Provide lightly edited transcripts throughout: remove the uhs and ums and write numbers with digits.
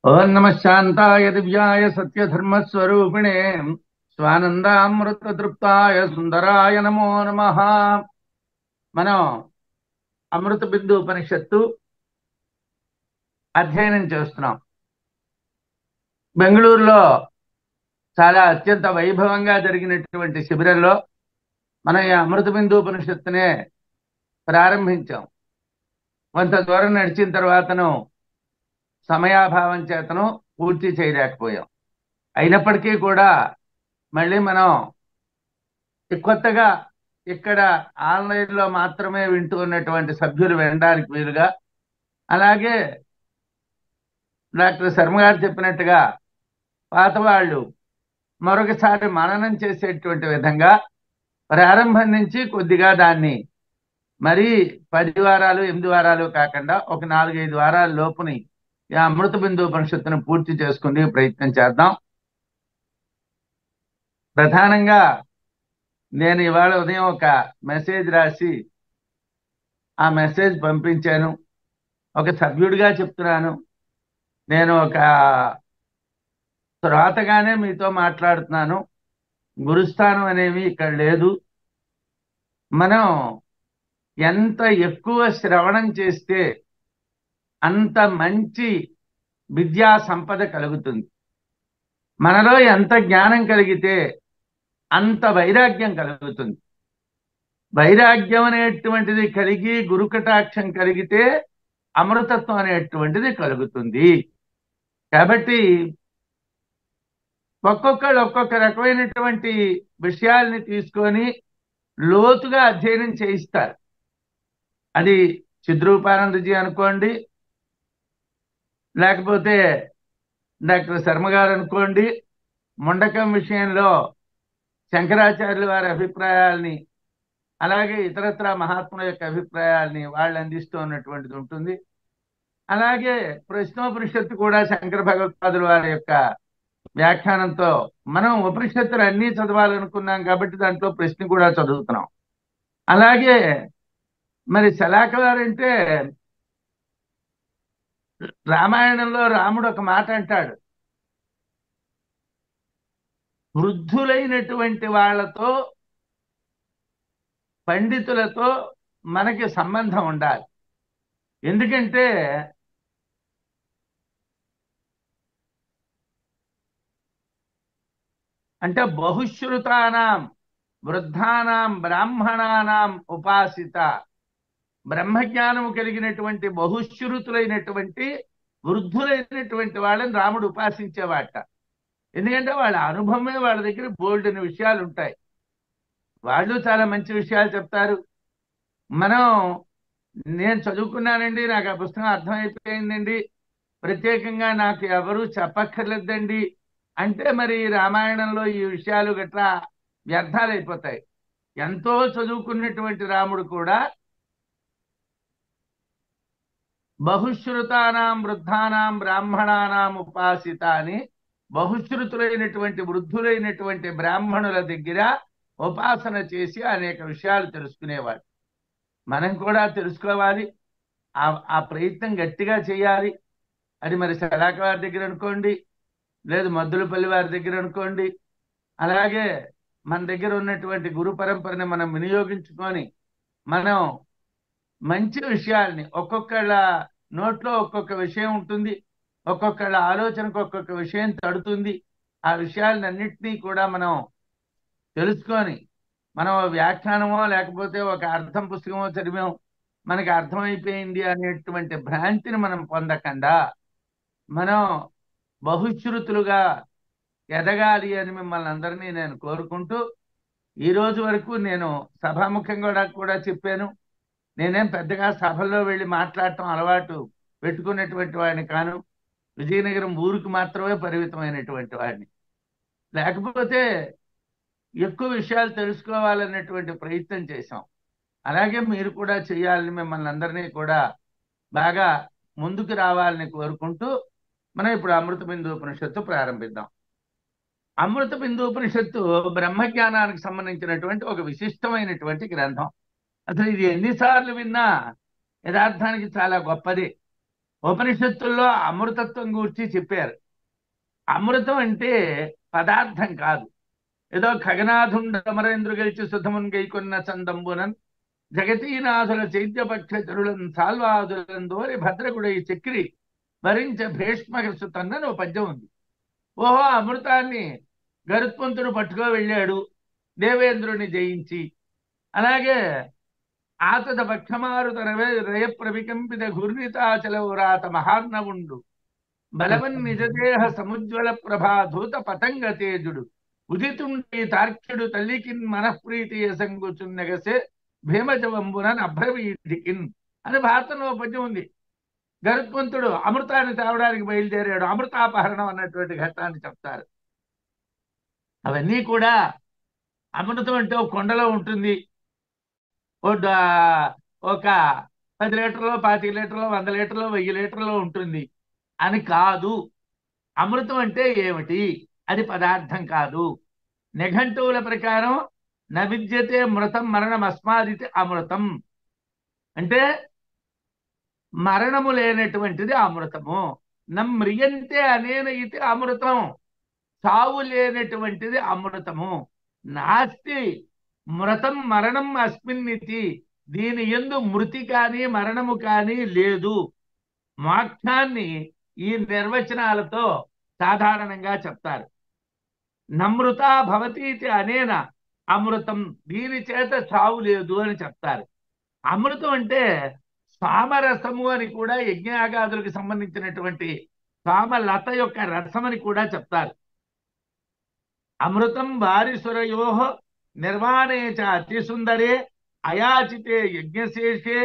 ఓం నమ శాంతాయ దివ్యాయ సత్యధర్మస్వరూపిణే స్వానందామృతతృప్తాయ సుందరాయ నమో నమః. మనం అమృత బిందు ఉపనిషత్తు అధ్యయనం చేస్తున్నాం. బెంగళూరులో చాలా అత్యంత వైభవంగా జరిగినటువంటి శిబిరంలో మనం ఈ అమృత బిందు ఉపనిషత్తునే ప్రారంభించాం. కొంత దూరం నడిచిన తర్వాతను సమయాభావం చేతను పూర్తి చేయలేకపోయాం. అయినప్పటికీ కూడా మళ్ళీ మనం కొత్తగా ఇక్కడ ఆన్లైన్లో మాత్రమే వింటూ ఉన్నటువంటి సభ్యులు వినడానికి వీలుగా, అలాగే డాక్టర్ శర్మ గారు చెప్పినట్టుగా పాత వాళ్ళు మరొకసారి మననం చేసేటువంటి విధంగా ప్రారంభం నుంచి కొద్దిగా దాన్ని మరీ 10 వారాలు 8 వారాలు కాకుండా ఒక 4-5 వారాల లోపుని ఈ అమృత బిందు ఉపనిషత్తును పూర్తి చేసుకునే ప్రయత్నం చేద్దాం. ప్రధానంగా నేను ఇవాళ ఉదయం ఒక మెసేజ్ రాసి ఆ మెసేజ్ పంపించాను. ఒక సభ్యుడిగా చెప్తున్నాను. నేను ఒక శ్రోతగానే మీతో మాట్లాడుతున్నాను. గురుస్థానం అనేవి ఇక్కడ లేదు. మనం ఎంత ఎక్కువ శ్రవణం చేస్తే అంత మంచి విద్యా సంపద కలుగుతుంది. మనలో ఎంత జ్ఞానం కలిగితే అంత వైరాగ్యం కలుగుతుంది. వైరాగ్యం అనేటువంటిది కలిగి గురుకటాక్షం కలిగితే అమృతత్వం అనేటువంటిది కలుగుతుంది. కాబట్టి ఒక్కొక్కళ్ళు ఒక్కొక్క రకమైనటువంటి విషయాల్ని తీసుకొని లోతుగా అధ్యయనం చేయిస్తారు. అది చిద్రూపానందజీ అనుకోండి, లేకపోతే డాక్టర్ శర్మ గారు అనుకోండి, ముండకం విషయంలో శంకరాచార్యుల వారి అభిప్రాయాల్ని, అలాగే ఇతరత్ర మహాత్ముల యొక్క అభిప్రాయాల్ని వాళ్ళు అందిస్తూ ఉన్నటువంటిది ఉంటుంది. అలాగే ప్రశ్నోపనిషత్తు కూడా శంకర భగవత్పాదుల వారి యొక్క వ్యాఖ్యానంతో మనం ఉపనిషత్తులు అన్నీ చదవాలనుకున్నాం కాబట్టి దాంట్లో ప్రశ్న కూడా చదువుతున్నాం. అలాగే మరి శలాక వారంటే రామాయణంలో రాముడు ఒక మాట అంటాడు, వృద్ధులైనటువంటి వాళ్ళతో పండితులతో మనకి సంబంధం ఉండాలి. ఎందుకంటే బహుశ్రుతానాం వృద్ధానాం బ్రాహ్మణానాం ఉపాసిత, బ్రహ్మజ్ఞానము కలిగినటువంటి బహుశ్రుతులైనటువంటి వృద్ధులైనటువంటి వాళ్ళని రాముడు ఉపాసించేవాట. ఎందుకంటే వాళ్ళ అనుభవమే వాళ్ళ దగ్గర బోల్డెని విషయాలు ఉంటాయి. వాళ్ళు చాలా మంచి విషయాలు చెప్తారు. నేను చదువుకున్నానండి, నాకు ఆ పుస్తకం అర్థమైపోయిందండి, ప్రత్యేకంగా నాకు ఎవరు చెప్పక్కర్లేదండి అంటే మరి రామాయణంలో ఈ విషయాలు గట్రా వ్యర్థాలైపోతాయి. ఎంతో చదువుకున్నటువంటి రాముడు కూడా బహుశ్రుతానాం వృద్ధానాం బ్రాహ్మణానాం ఉపాసిత అని బహుశ్రుతులైనటువంటి వృద్ధులైనటువంటి బ్రాహ్మణుల దగ్గర ఉపాసన చేసి అనేక విషయాలు తెలుసుకునేవాడు. మనం కూడా తెలుసుకోవాలి, ఆ ప్రయత్నం గట్టిగా చేయాలి. అది మరి శలాక వారి దగ్గర అనుకోండి, లేదు మద్దులపల్లి వారి దగ్గర అనుకోండి, అలాగే మన దగ్గర ఉన్నటువంటి గురు పరంపరని మనం వినియోగించుకొని మనం మంచి విషయాల్ని, ఒక్కొక్కళ్ళ నోట్లో ఒక్కొక్క విషయం ఉంటుంది, ఒక్కొక్కళ్ళ ఆలోచనకు ఒక్కొక్క విషయం తడుతుంది. ఆ విషయాలని అన్నింటినీ కూడా మనం తెలుసుకొని మనం వ్యాఖ్యానమో లేకపోతే ఒక అర్థం పుస్తకమో చదివాం, మనకి అర్థమైపోయింది అనేటువంటి భ్రాంతిని మనం పొందకుండా మనం బహుశ్రుతులుగా ఎదగాలి అని మిమ్మల్ని అందరినీ నేను కోరుకుంటూ, ఈ రోజు వరకు నేను సభాముఖంగా కూడా చెప్పాను, నేనేం పెద్దగా సభల్లో వెళ్ళి మాట్లాడటం అలవాటు పెట్టుకున్నటువంటి వాడిని కాను. విజయనగరం ఊరికి మాత్రమే పరిమితమైనటువంటి వాడిని. లేకపోతే ఎక్కువ విషయాలు తెలుసుకోవాలనేటువంటి ప్రయత్నం చేశాం. అలాగే మీరు కూడా చేయాలని మిమ్మల్ని అందరినీ కూడా బాగా ముందుకు రావాలని కోరుకుంటూ మనం ఇప్పుడు అమృత బిందు ఉపనిషత్తు ప్రారంభిద్దాం. అమృత బిందు ఉపనిషత్తు బ్రహ్మజ్ఞానానికి సంబంధించినటువంటి ఒక విశిష్టమైనటువంటి గ్రంథం. అసలు ఇది ఎన్నిసార్లు విన్నా యథార్థానికి చాలా గొప్పది. ఉపనిషత్తుల్లో అమృతత్వం గురించి చెప్పారు. అమృతం అంటే పదార్థం కాదు. ఏదో ఖగనాథుండమరేంద్రు గెలిచి సుధమున్ గైకొన్న చందంబునన్ జగతీనాథుల చైత్యపక్ష చరులను సాల్వాదులందోరి భద్రకుడై చక్రి భరించ భీష్మసుతన్నని ఓ పద్యం ఉంది. ఓహో, అమృతాన్ని గరుత్మంతుడు పట్టుకో వెళ్ళాడు దేవేంద్రుని జయించి. అలాగే ఆతద పక్షమారుత రయ ప్రవికంపిత ఘూర్ణితాచలవురాత మహార్ణవుండు బలవన్ నిజదేహ సముజ్వల ప్రభాధూత పతంగ తేజుడు ఉదితుండి తార్క్యుడు తల్లికిన్ మనఃప్రీతి యసంగుచున్నగసే భీమజవంబునన్ అభ్రవీధికిన్ అని భారతంలో పద్యం ఉంది. గరుత్మంతుడు అమృతాన్ని తేవడానికి బయలుదేరాడు. అమృతాపహరణం అన్నటువంటి ఘట్టాన్ని చెప్తారు. అవన్నీ కూడా అమృతం అంటే ఒక కొండలో ఉంటుంది. ఒక 10 లీటర్లో 25 లీటర్లో 100 లీటర్లో 1000 లీటర్లో ఉంటుంది అని కాదు. అమృతం అంటే ఏమిటి? అది పదార్థం కాదు. నిఘంటువుల ప్రకారం నవిద్యతే మృతం మరణం అస్మాదితి అమృతం అంటే మరణము లేనటువంటిది అమృతము. నమ్రియంతే అనేన ఇది అమృతం, సావు లేనటువంటిది అమృతము. నాస్తి మృతం మరణం అస్మిన్నితి, దీని యందు మృతి కానీ మరణము కానీ లేదు. మోక్షాన్ని ఈ నిర్వచనాలతో సాధారణంగా చెప్తారు. నమృత భవతీతి అనేన అమృతం, దీని చేత చావు లేదు అని చెప్తారు. అమృతం అంటే సామరసము అని కూడా యజ్ఞయాగాదులకు సంబంధించినటువంటి సామలత యొక్క రసం అని కూడా చెప్తారు. అమృతం వారిసురయో నిర్వాణే చ అతి సుందరే అయాచితే యజ్ఞశేషే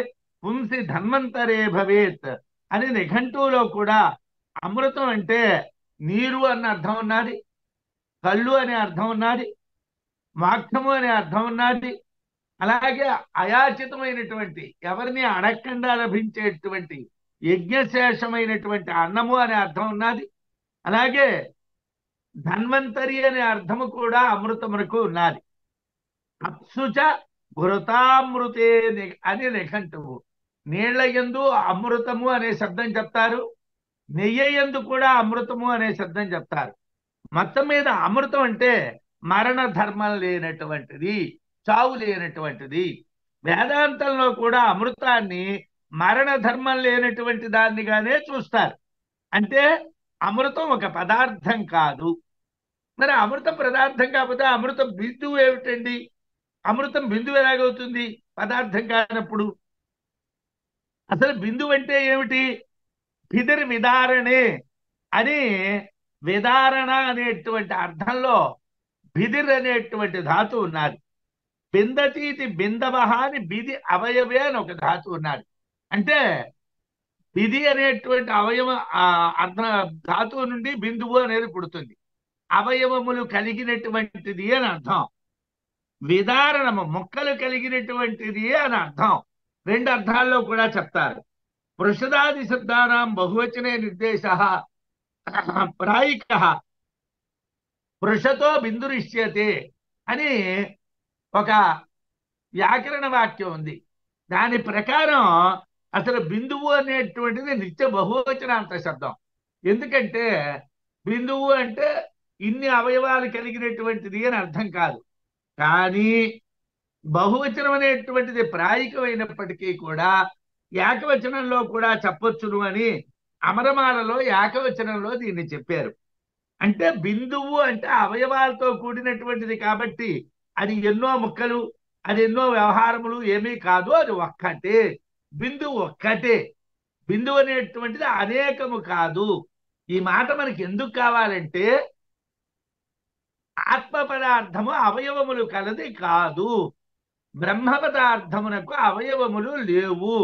పుంసి ధన్వంతరే భవేత్ అని నిఘంటువులో కూడా అమృతం అంటే నీరు అన్న అర్థం ఉన్నది, కళ్ళు అనే అర్థం ఉన్నది, మోక్షము అనే అర్థం ఉన్నది. అలాగే అయాచితమైనటువంటి ఎవరిని అడగకుండా లభించేటువంటి యజ్ఞశేషమైనటువంటి అన్నము అనే అర్థం ఉన్నది. అలాగే ధన్వంతరి అనే అర్థము కూడా అమృతమునకు ఉన్నది. అప్సుచ ఘృతామృతే అని నిఘంటువు. నీళ్ల యందు అమృతము అనే శబ్దం చెప్తారు, నెయ్యి యందు కూడా అమృతము అనే శబ్దం చెప్తారు. మొత్తం మీద అమృతం అంటే మరణ ధర్మం లేనటువంటిది, చావు లేనటువంటిది. వేదాంతంలో కూడా అమృతాన్ని మరణ ధర్మం లేనటువంటి దాన్నిగానే చూస్తారు. అంటే అమృతం ఒక పదార్థం కాదు. మరి అమృతం పదార్థం కాకపోతే అమృతం బిందువు ఏమిటండి? అమృతం బిందువు ఎలాగవుతుంది పదార్థం కానప్పుడు? అసలు బిందువు అంటే ఏమిటి? బిదిర్ విదారణే అని, విదారణ అనేటువంటి అర్థంలో బిదిర్ అనేటువంటి ధాతు ఉన్నది. బిందతీతి బిందవహ అని బిది అవయవే అని ఒక ధాతు ఉన్నది. అంటే బిది అనేటువంటి అవయవ అర్థ ధాతువు నుండి బిందువు అనేది పుడుతుంది. అవయవములు కలిగినటువంటిది అని అర్థం. విదారణము ముక్కలు కలిగినటువంటిది అని అర్థం. 2 అర్థాల్లో కూడా చెప్తారు. పృషదాది శబ్దానాం బహువచనే నిర్దేశ ప్రాయిక పృషతో బిందురిష్యతే అని ఒక వ్యాకరణ వాక్యం ఉంది. దాని ప్రకారం అసలు బిందువు అనేటువంటిది నిత్య బహువచనాంత శబ్దం. ఎందుకంటే బిందువు అంటే ఇన్ని అవయవాలు కలిగినటువంటిది అని అర్థం కాదు. కానీ బహువచనం అనేటువంటిది ప్రాయికమైనప్పటికీ కూడా ఏకవచనంలో కూడా చెప్పొచ్చును అని అమరమాలలో ఏకవచనంలో దీన్ని చెప్పారు. అంటే బిందువు అంటే అవయవాలతో కూడినటువంటిది కాబట్టి అది ఎన్నో ముక్కలు, అది ఎన్నో వ్యవహారములు ఏమీ కాదు. అది ఒక్కటే, బిందువు ఒక్కటే. బిందువు అనేటువంటిది అనేకము కాదు. ఈ మాట మనకి ఎందుకు కావాలంటే ఆత్మ పదార్థము అవయవములు కలది కాదు. బ్రహ్మ పదార్థమునకు అవయవములు లేవు.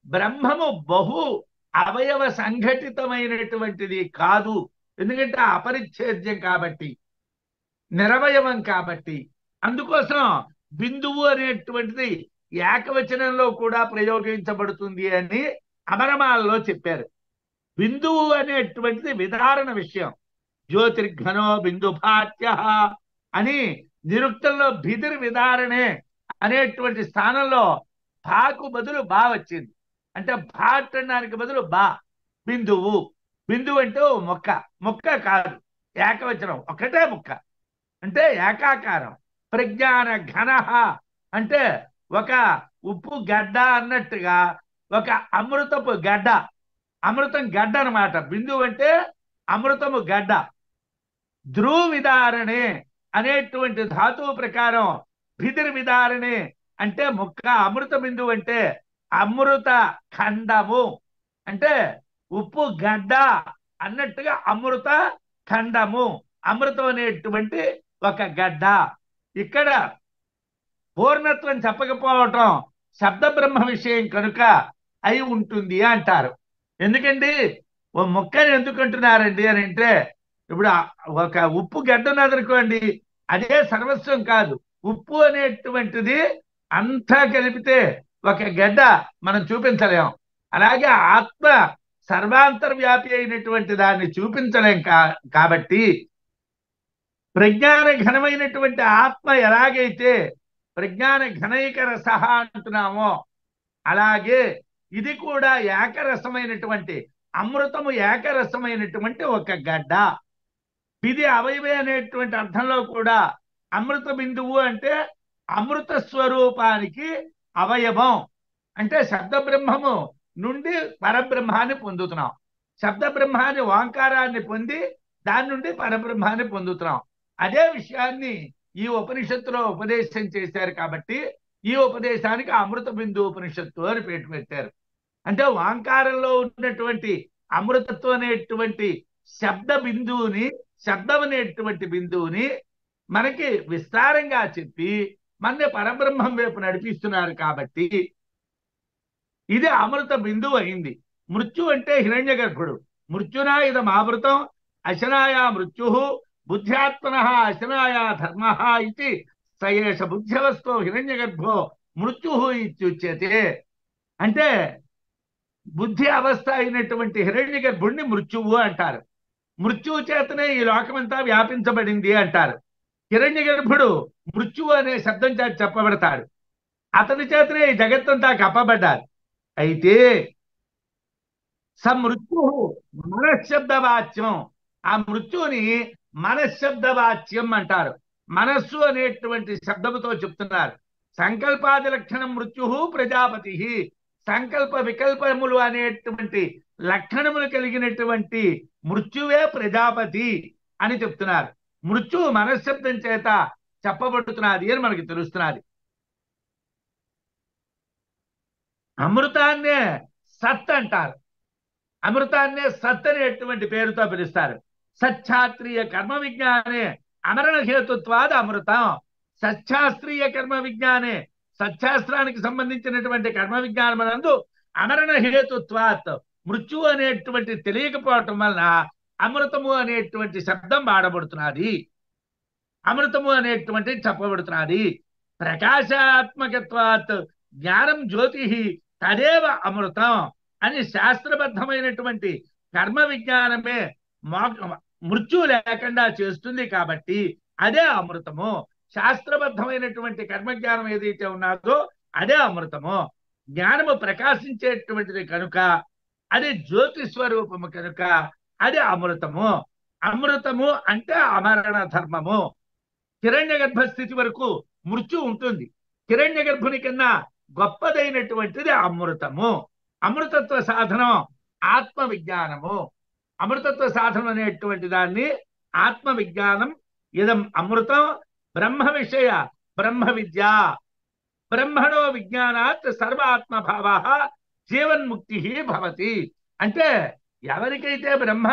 బ్రహ్మము బహు అవయవ సంఘటితమైనటువంటిది కాదు. ఎందుకంటే అపరిచ్ఛేద్యం కాబట్టి, నిరవయవం కాబట్టి. అందుకోసం బిందువు అనేటువంటిది ఏకవచనంలో కూడా ప్రయోగించబడుతుంది అని అమరమాలలో చెప్పారు. బిందువు అనేటువంటిది విదారణ విషయం. జ్యోతిర్ఘనో బిందుభాట్య అని నిరుక్తంలో బిదిర్ విదారణే అనేటువంటి స్థానంలో భాకు బదులు బా వచ్చింది. అంటే భాట్ అనడానికి బదులు బా. బిందువు. బిందువు అంటే ఓ మొక్క, మొక్క కాదు, ఏకవచనం, ఒకటే ముక్క అంటే ఏకాకారం. ప్రజ్ఞాన ఘన అంటే ఒక ఉప్పు గడ్డ అన్నట్టుగా ఒక అమృతపు గడ్డ, అమృతం గడ్డ అనమాట. బిందువు అంటే అమృతము గడ్డ. ధ్రువ విదారణే అనేటువంటి ధాతువు ప్రకారం భిదిర్ విదారణే అంటే ముక్క. అమృత బిందువు అంటే అమృత ఖండము, అంటే ఉప్పు గడ్డ అన్నట్టుగా అమృత ఖండము, అమృతం అనేటువంటి ఒక గడ్డ. ఇక్కడ పూర్ణత్వం చెప్పకపోవటం శబ్ద బ్రహ్మ విషయం కనుక అయి ఉంటుంది అంటారు. ఎందుకండి ఓ మొక్కని ఎందుకు అంటున్నారండి అని అంటే, ఇప్పుడు ఒక ఉప్పు గడ్డ ఉన్నదనుకోండి, అదే సర్వస్వం కాదు. ఉప్పు అనేటువంటిది అంతా కలిపితే ఒక గడ్డ మనం చూపించలేం. అలాగే ఆత్మ సర్వాంతర్వ్యాపి అయినటువంటి దాన్ని చూపించలేం. కాబట్టి ప్రజ్ఞాన ఘనమైనటువంటి ఆత్మ ఎలాగైతే ప్రజ్ఞాన ఘనైక రస అంటున్నామో, అలాగే ఇది కూడా ఏకరసమైనటువంటి అమృతము, ఏకరసమైనటువంటి ఒక గడ్డ. ఇది అవయవే అనేటువంటి అర్థంలో కూడా అమృత బిందువు అంటే అమృత స్వరూపానికి అవయవం. అంటే శబ్ద బ్రహ్మము నుండి పరబ్రహ్మాన్ని పొందుతున్నాం, శబ్ద బ్రహ్మాన్ని ఓంకారాన్ని పొంది దాని నుండి పరబ్రహ్మాన్ని పొందుతున్నాం. అదే విషయాన్ని ఈ ఉపనిషత్తులో ఉపదేశం చేశారు. కాబట్టి ఈ ఉపదేశానికి అమృత బిందు ఉపనిషత్తు అని పేరు పెట్టారు. అంటే ఓంకారంలో ఉన్నటువంటి అమృతత్వం అనేటువంటి శబ్ద బిందువుని, శబ్దం అనేటువంటి బిందువుని మనకి విస్తారంగా చెప్పి మన పరబ్రహ్మం వైపు నడిపిస్తున్నారు. కాబట్టి ఇది అమృత బిందువు అయింది. మృత్యు అంటే హిరణ్య గర్భుడు. మృత్యునా ఇదం ఆవృతం అశనాయా మృత్యు బుద్ధ్యాత్మన అశనాయా ధర్మ ఇది సయేష బుద్ధ్యవస్థో హిరణ్య గర్భో మృత్యు ఇత్యుచ్యతే. అంటే బుద్ధి అవస్థ అయినటువంటి హిరణ్య గర్భుడిని మృత్యువు అంటారు. మృత్యువు చేతనే ఈ లోకమంతా వ్యాపించబడింది అంటారు. హిరణ్య గర్భుడు మృత్యువు అనే శబ్దం చేత చెప్పబడతాడు. అతని చేతనే ఈ జగత్తంతా కప్పబడ్డారు. అయితే సమృత్యు మనశ్శబ్దవాచ్యం, ఆ మృత్యుని మనశ్శబ్దవాచ్యం అంటారు. మనస్సు అనేటువంటి శబ్దముతో చెప్తున్నారు. సంకల్పాది లక్షణం మృత్యు ప్రజాపతి, సంకల్ప వికల్పములు అనేటువంటి లక్షణములు కలిగినటువంటి మృత్యువే ప్రజాపతి అని చెప్తున్నారు. మృత్యువు మనశ్శబ్దం చేత చెప్పబడుతున్నది అని మనకి తెలుస్తున్నది. అమృతాన్నే సత్ అంటారు. అమృతాన్నే సత్ అనేటువంటి పేరుతో పిలుస్తారు. సచ్ఛాస్త్రీయ కర్మ విజ్ఞానే అమరణ హేతుత్వాది అమృతం. సచ్ఛాస్త్రీయ కర్మ విజ్ఞానే, సచ్ఛాస్త్రానికి సంబంధించినటువంటి కర్మ విజ్ఞానమునందు అమరణ హేతుత్వాత్ మృత్యు అనేటువంటి తెలియకపోవటం వలన అమృతము అనేటువంటి శబ్దం వాడబడుతున్నది, అమృతము అనేటువంటి చెప్పబడుతున్నది. ప్రకాశాత్మకత్వాత్ జ్ఞానం జ్యోతి తదేవ అమృతం అని శాస్త్రబద్ధమైనటువంటి కర్మ విజ్ఞానమే మృత్యు లేకుండా చేస్తుంది. కాబట్టి అదే అమృతము. శాస్త్రబద్ధమైనటువంటి కర్మజ్ఞానం ఏదైతే ఉన్నదో అదే అమృతము. జ్ఞానము ప్రకాశించేటువంటిది కనుక అది జ్యోతి స్వరూపము కనుక అది అమృతము. అమృతము అంటే అమరణ ధర్మము. హిరణ్య గర్భస్థితి వరకు మృత్యు ఉంటుంది. హిరణ్య గర్భుని కన్నా గొప్పదైనటువంటిది అమృతము. అమృతత్వ సాధనం ఆత్మ విజ్ఞానము. అమృతత్వ సాధనం అనేటువంటి దాన్ని ఆత్మ విజ్ఞానం. ఇదం అమృతం బ్రహ్మ విషయ బ్రహ్మ విద్య. బ్రహ్మణో విజ్ఞానాత్ సర్వాత్మభావ జీవన్ముక్తి భవతి. అంటే ఎవరికైతే బ్రహ్మ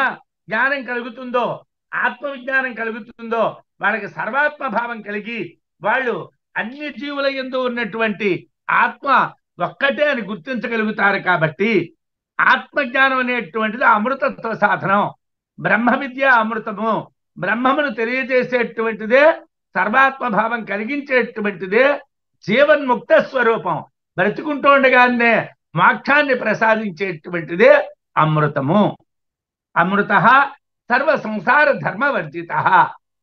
జ్ఞానం కలుగుతుందో, ఆత్మ విజ్ఞానం కలుగుతుందో వాళ్ళకి సర్వాత్మభావం కలిగి వాళ్ళు అన్ని జీవుల యందు ఉన్నటువంటి ఆత్మ ఒక్కటే అని గుర్తించగలుగుతారు. కాబట్టి ఆత్మజ్ఞానం అనేటువంటిది అమృతత్వ సాధనం. బ్రహ్మ విద్య అమృతము. బ్రహ్మమును తెలియజేసేటువంటిదే, సర్వాత్మభావం కలిగించేటువంటిదే జీవన్ముక్త స్వరూపం. బ్రతికుంటూ ఉండగానే మోక్షాన్ని ప్రసాదించేటువంటిదే అమృతము. అమృత సర్వ సంసార ధర్మవర్జిత.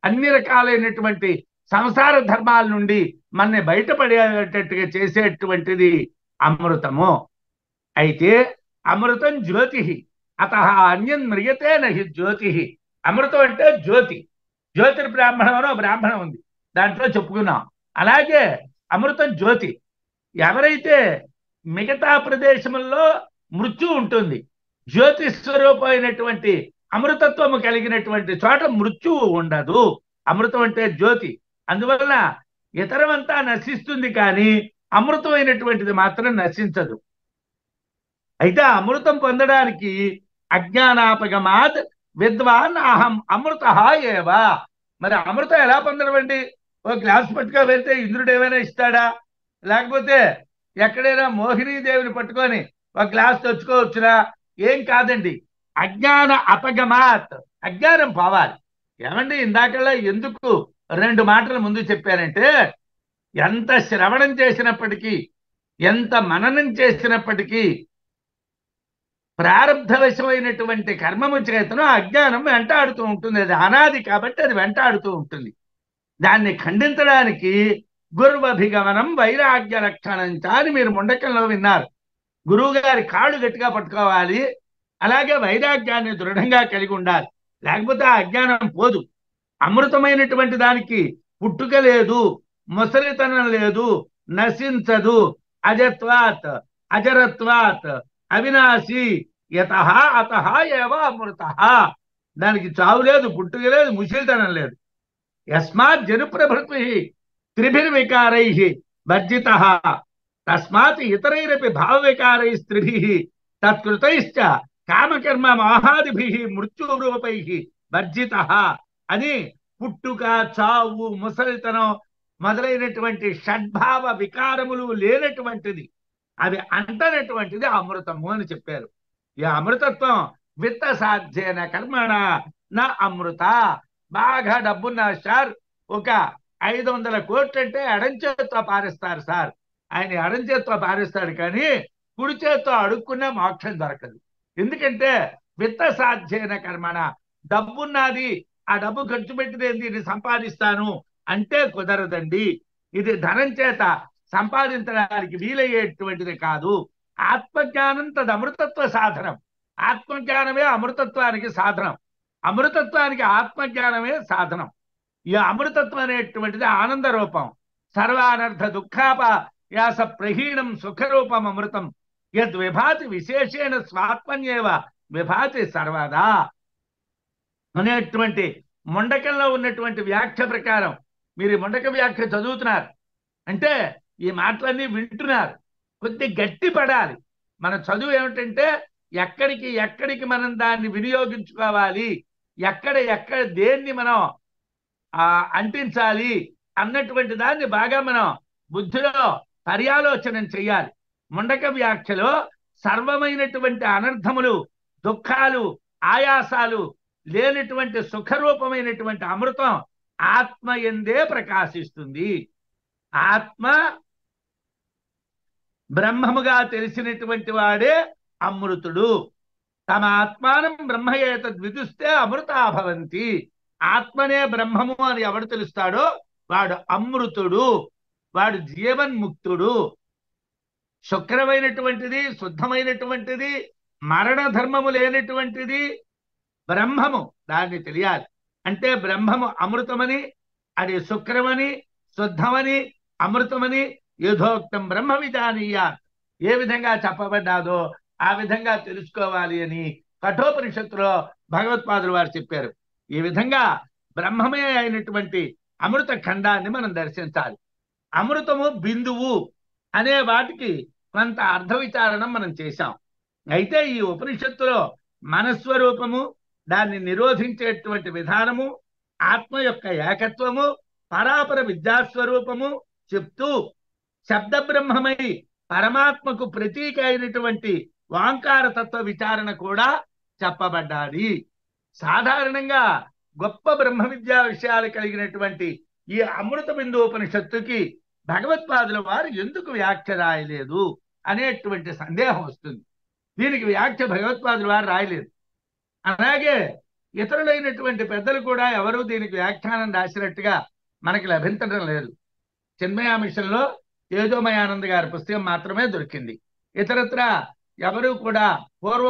అన్ని రకాలైనటువంటి సంసార ధర్మాల నుండి మనని బయటపడేటట్టుగా చేసేటువంటిది అమృతము. అయితే అమృతం జ్యోతి. అత అన్యం మ్రియతే నహి జ్యోతి. అమృతం అంటే జ్యోతి. జ్యోతిర్బ్రాహ్మణం అనో బ్రాహ్మణం ఉంది, దాంట్లో చెప్పుకున్నాం. అలాగే అమృతం జ్యోతి. ఎవరైతే మిగతా ప్రదేశముల్లో మృత్యు ఉంటుంది, జ్యోతి స్వరూపమైనటువంటి అమృతత్వము కలిగినటువంటి చోట మృత్యువు ఉండదు. అమృతం అంటే జ్యోతి. అందువలన ఇతరమంతా నశిస్తుంది, కానీ అమృతమైనటువంటిది మాత్రం నశించదు. అయితే అమృతం పొందడానికి అజ్ఞానాపగమాత్ విద్వాన్ అహం అమృత ఏవా. మరి అమృతం ఎలా పొందడం అండి? ఓ గ్లాస్ పట్టుకో వెళ్తే ఇంద్రుడు ఏమైనా ఇస్తాడా? లేకపోతే ఎక్కడైనా మోహినీదేవిని పట్టుకొని ఒక గ్లాస్ తెచ్చుకోవచ్చునా? ఏం కాదండి. అజ్ఞాన అపగమాత్, అజ్ఞానం పోవాలి. ఏమండి, ఇందాకల్లా ఎందుకు 2 మాటలు ముందు చెప్పానంటే, ఎంత శ్రవణం చేసినప్పటికీ, ఎంత మననం చేసినప్పటికీ ప్రారంధవశమైనటువంటి కర్మము చేతను అజ్ఞానం వెంటాడుతూ ఉంటుంది. అది అనాది కాబట్టి అది వెంటాడుతూ ఉంటుంది. దాన్ని ఖండించడానికి గుర్వభిగమనం వైరాగ్య లక్షణంచ అని మీరు ముండకంలో విన్నారు. గురువు గారి కాళ్ళు గట్టిగా పట్టుకోవాలి, అలాగే వైరాగ్యాన్ని దృఢంగా కలిగి ఉండాలి. లేకపోతే ఆ అజ్ఞానం పోదు. అమృతమైనటువంటి దానికి పుట్టుక లేదు, ముసలితనం లేదు, నశించదు. అజత్వాత్ అజరత్వాత్ అవినాశి యతః అతః ఏవ అమృతః. దానికి చావు లేదు, పుట్టుక లేదు, ముసలితనం లేదు. యస్మాత్ జనుప్రభృతి త్రిభిర్వికారై వర్జితః తస్మాత్ ఇతరైరపి భావవికారైస్త్రిభిః తత్కృతైశ్చ కామకర్మ మోహాదిభిః మృత్యురూపైః వర్జితః అని పుట్టుక, చావు, ముసలితనం మొదలైనటువంటి షడ్భావ వికారములు లేనటువంటిది, అవి అంటనటువంటిది అమృతము అని చెప్పారు. ఈ అమృతత్వం విత్త సాధ్యేన కర్మణ నా అమృత. బాగా డబ్బున్న సార్, ఒక 500 కోట్లు అంటే ఎడంచేత్తో పారేస్తారు సార్. ఆయన ఎడంచేత్తో పారేస్తాడు, కానీ కుడి చేత్తో అడుక్కునే మోక్షం దొరకదు. ఎందుకంటే విత్త సాధ్యేన కర్మణ, డబ్బున్నది, ఆ డబ్బు ఖర్చు పెట్టి దీన్ని సంపాదిస్తాను అంటే కుదరదండి. ఇది ధనం చేత సంపాదించడానికి వీలయ్యేటువంటిది కాదు. ఆత్మజ్ఞానం తది అమృతత్వ సాధనం. ఆత్మజ్ఞానమే అమృతత్వానికి సాధనం. అమృతత్వానికి ఆత్మజ్ఞానమే సాధనం. ఈ అమృతత్వం అనేటువంటిది ఆనంద రూపం. సర్వానర్థ దుఃఖాపయాస ప్రహీణం సుఖరూపం అమృతం యద్ విభాతి విశేషేణ స్వాత్మన్యేవ విభాతి సర్వదా అనేటువంటి ముండకంలో ఉన్నటువంటి వ్యాఖ్య ప్రకారం మీరు ఈ ముండక వ్యాఖ్య చదువుతున్నారు అంటే ఈ మాటలన్నీ వింటున్నారు. కొద్ది గట్టి పడాలి. మన చదువు ఏమిటంటే ఎక్కడికి మనం దాన్ని వినియోగించుకోవాలి, ఎక్కడ దేన్ని మనం అంటించాలి అన్నటువంటి దాన్ని బాగా మనం బుద్ధిలో పర్యాలోచన చేయాలి. ముండక వ్యాఖ్యలో సర్వమైనటువంటి అనర్థములు, దుఃఖాలు, ఆయాసాలు లేనటువంటి సుఖరూపమైనటువంటి అమృతం ఆత్మ ఎందే ప్రకాశిస్తుంది. ఆత్మ బ్రహ్మముగా తెలిసినటువంటి వాడే అమృతుడు. తమ ఆత్మానం బ్రహ్మయేతద్ విదుస్తే అమృతాభవంతి. ఆత్మనే బ్రహ్మము అని ఎవడు తెలుస్తాడో వాడు అమృతుడు, వాడు జీవన్ముక్తుడు. శుక్రమైనటువంటిది, శుద్ధమైనటువంటిది, మరణ ధర్మము లేనటువంటిది బ్రహ్మము. దాన్ని తెలియాలి. అంటే బ్రహ్మము అమృతమని, అది శుక్రమని, శుద్ధమని, అమృతమని యథోక్తం బ్రహ్మ విజానీయాత్, ఏ విధంగా చెప్పబడ్డాదో ఆ విధంగా తెలుసుకోవాలి అని కఠోపనిషత్తులో భగవత్పాదులు వారు చెప్పారు. ఈ విధంగా బ్రహ్మమే అయినటువంటి అమృత ఖండాన్ని మనం దర్శించాలి. అమృతము, బిందువు అనే వాటికి కొంత అర్థ విచారణం మనం చేశాం. అయితే ఈ ఉపనిషత్తులో మనస్వరూపము, దాన్ని నిరోధించేటువంటి విధానము, ఆత్మ యొక్క ఏకత్వము, పరాపర విద్యాస్వరూపము చెప్తూ శబ్ద బ్రహ్మమై పరమాత్మకు ప్రతీక అయినటువంటి వాంకార తత్వ విచారణ కూడా చెప్పబడ్డాది. సాధారణంగా గొప్ప బ్రహ్మ విద్యా విషయాలు కలిగినటువంటి ఈ అమృత బిందు ఉపనిషత్తుకి భగవత్పాదుల వారు ఎందుకు వ్యాఖ్య రాయలేదు అనేటువంటి సందేహం వస్తుంది. దీనికి వ్యాఖ్య భగవత్పాదుల వారు రాయలేదు. అలాగే ఇతరులైనటువంటి పెద్దలు కూడా ఎవరూ దీనికి వ్యాఖ్యానం రాసినట్టుగా మనకి లభించడం లేదు. చిన్మయ మిషన్లో తేజోమయానంద గారి పుస్తకం మాత్రమే దొరికింది. ఇతరత్ర ఎవరు కూడా పూర్వ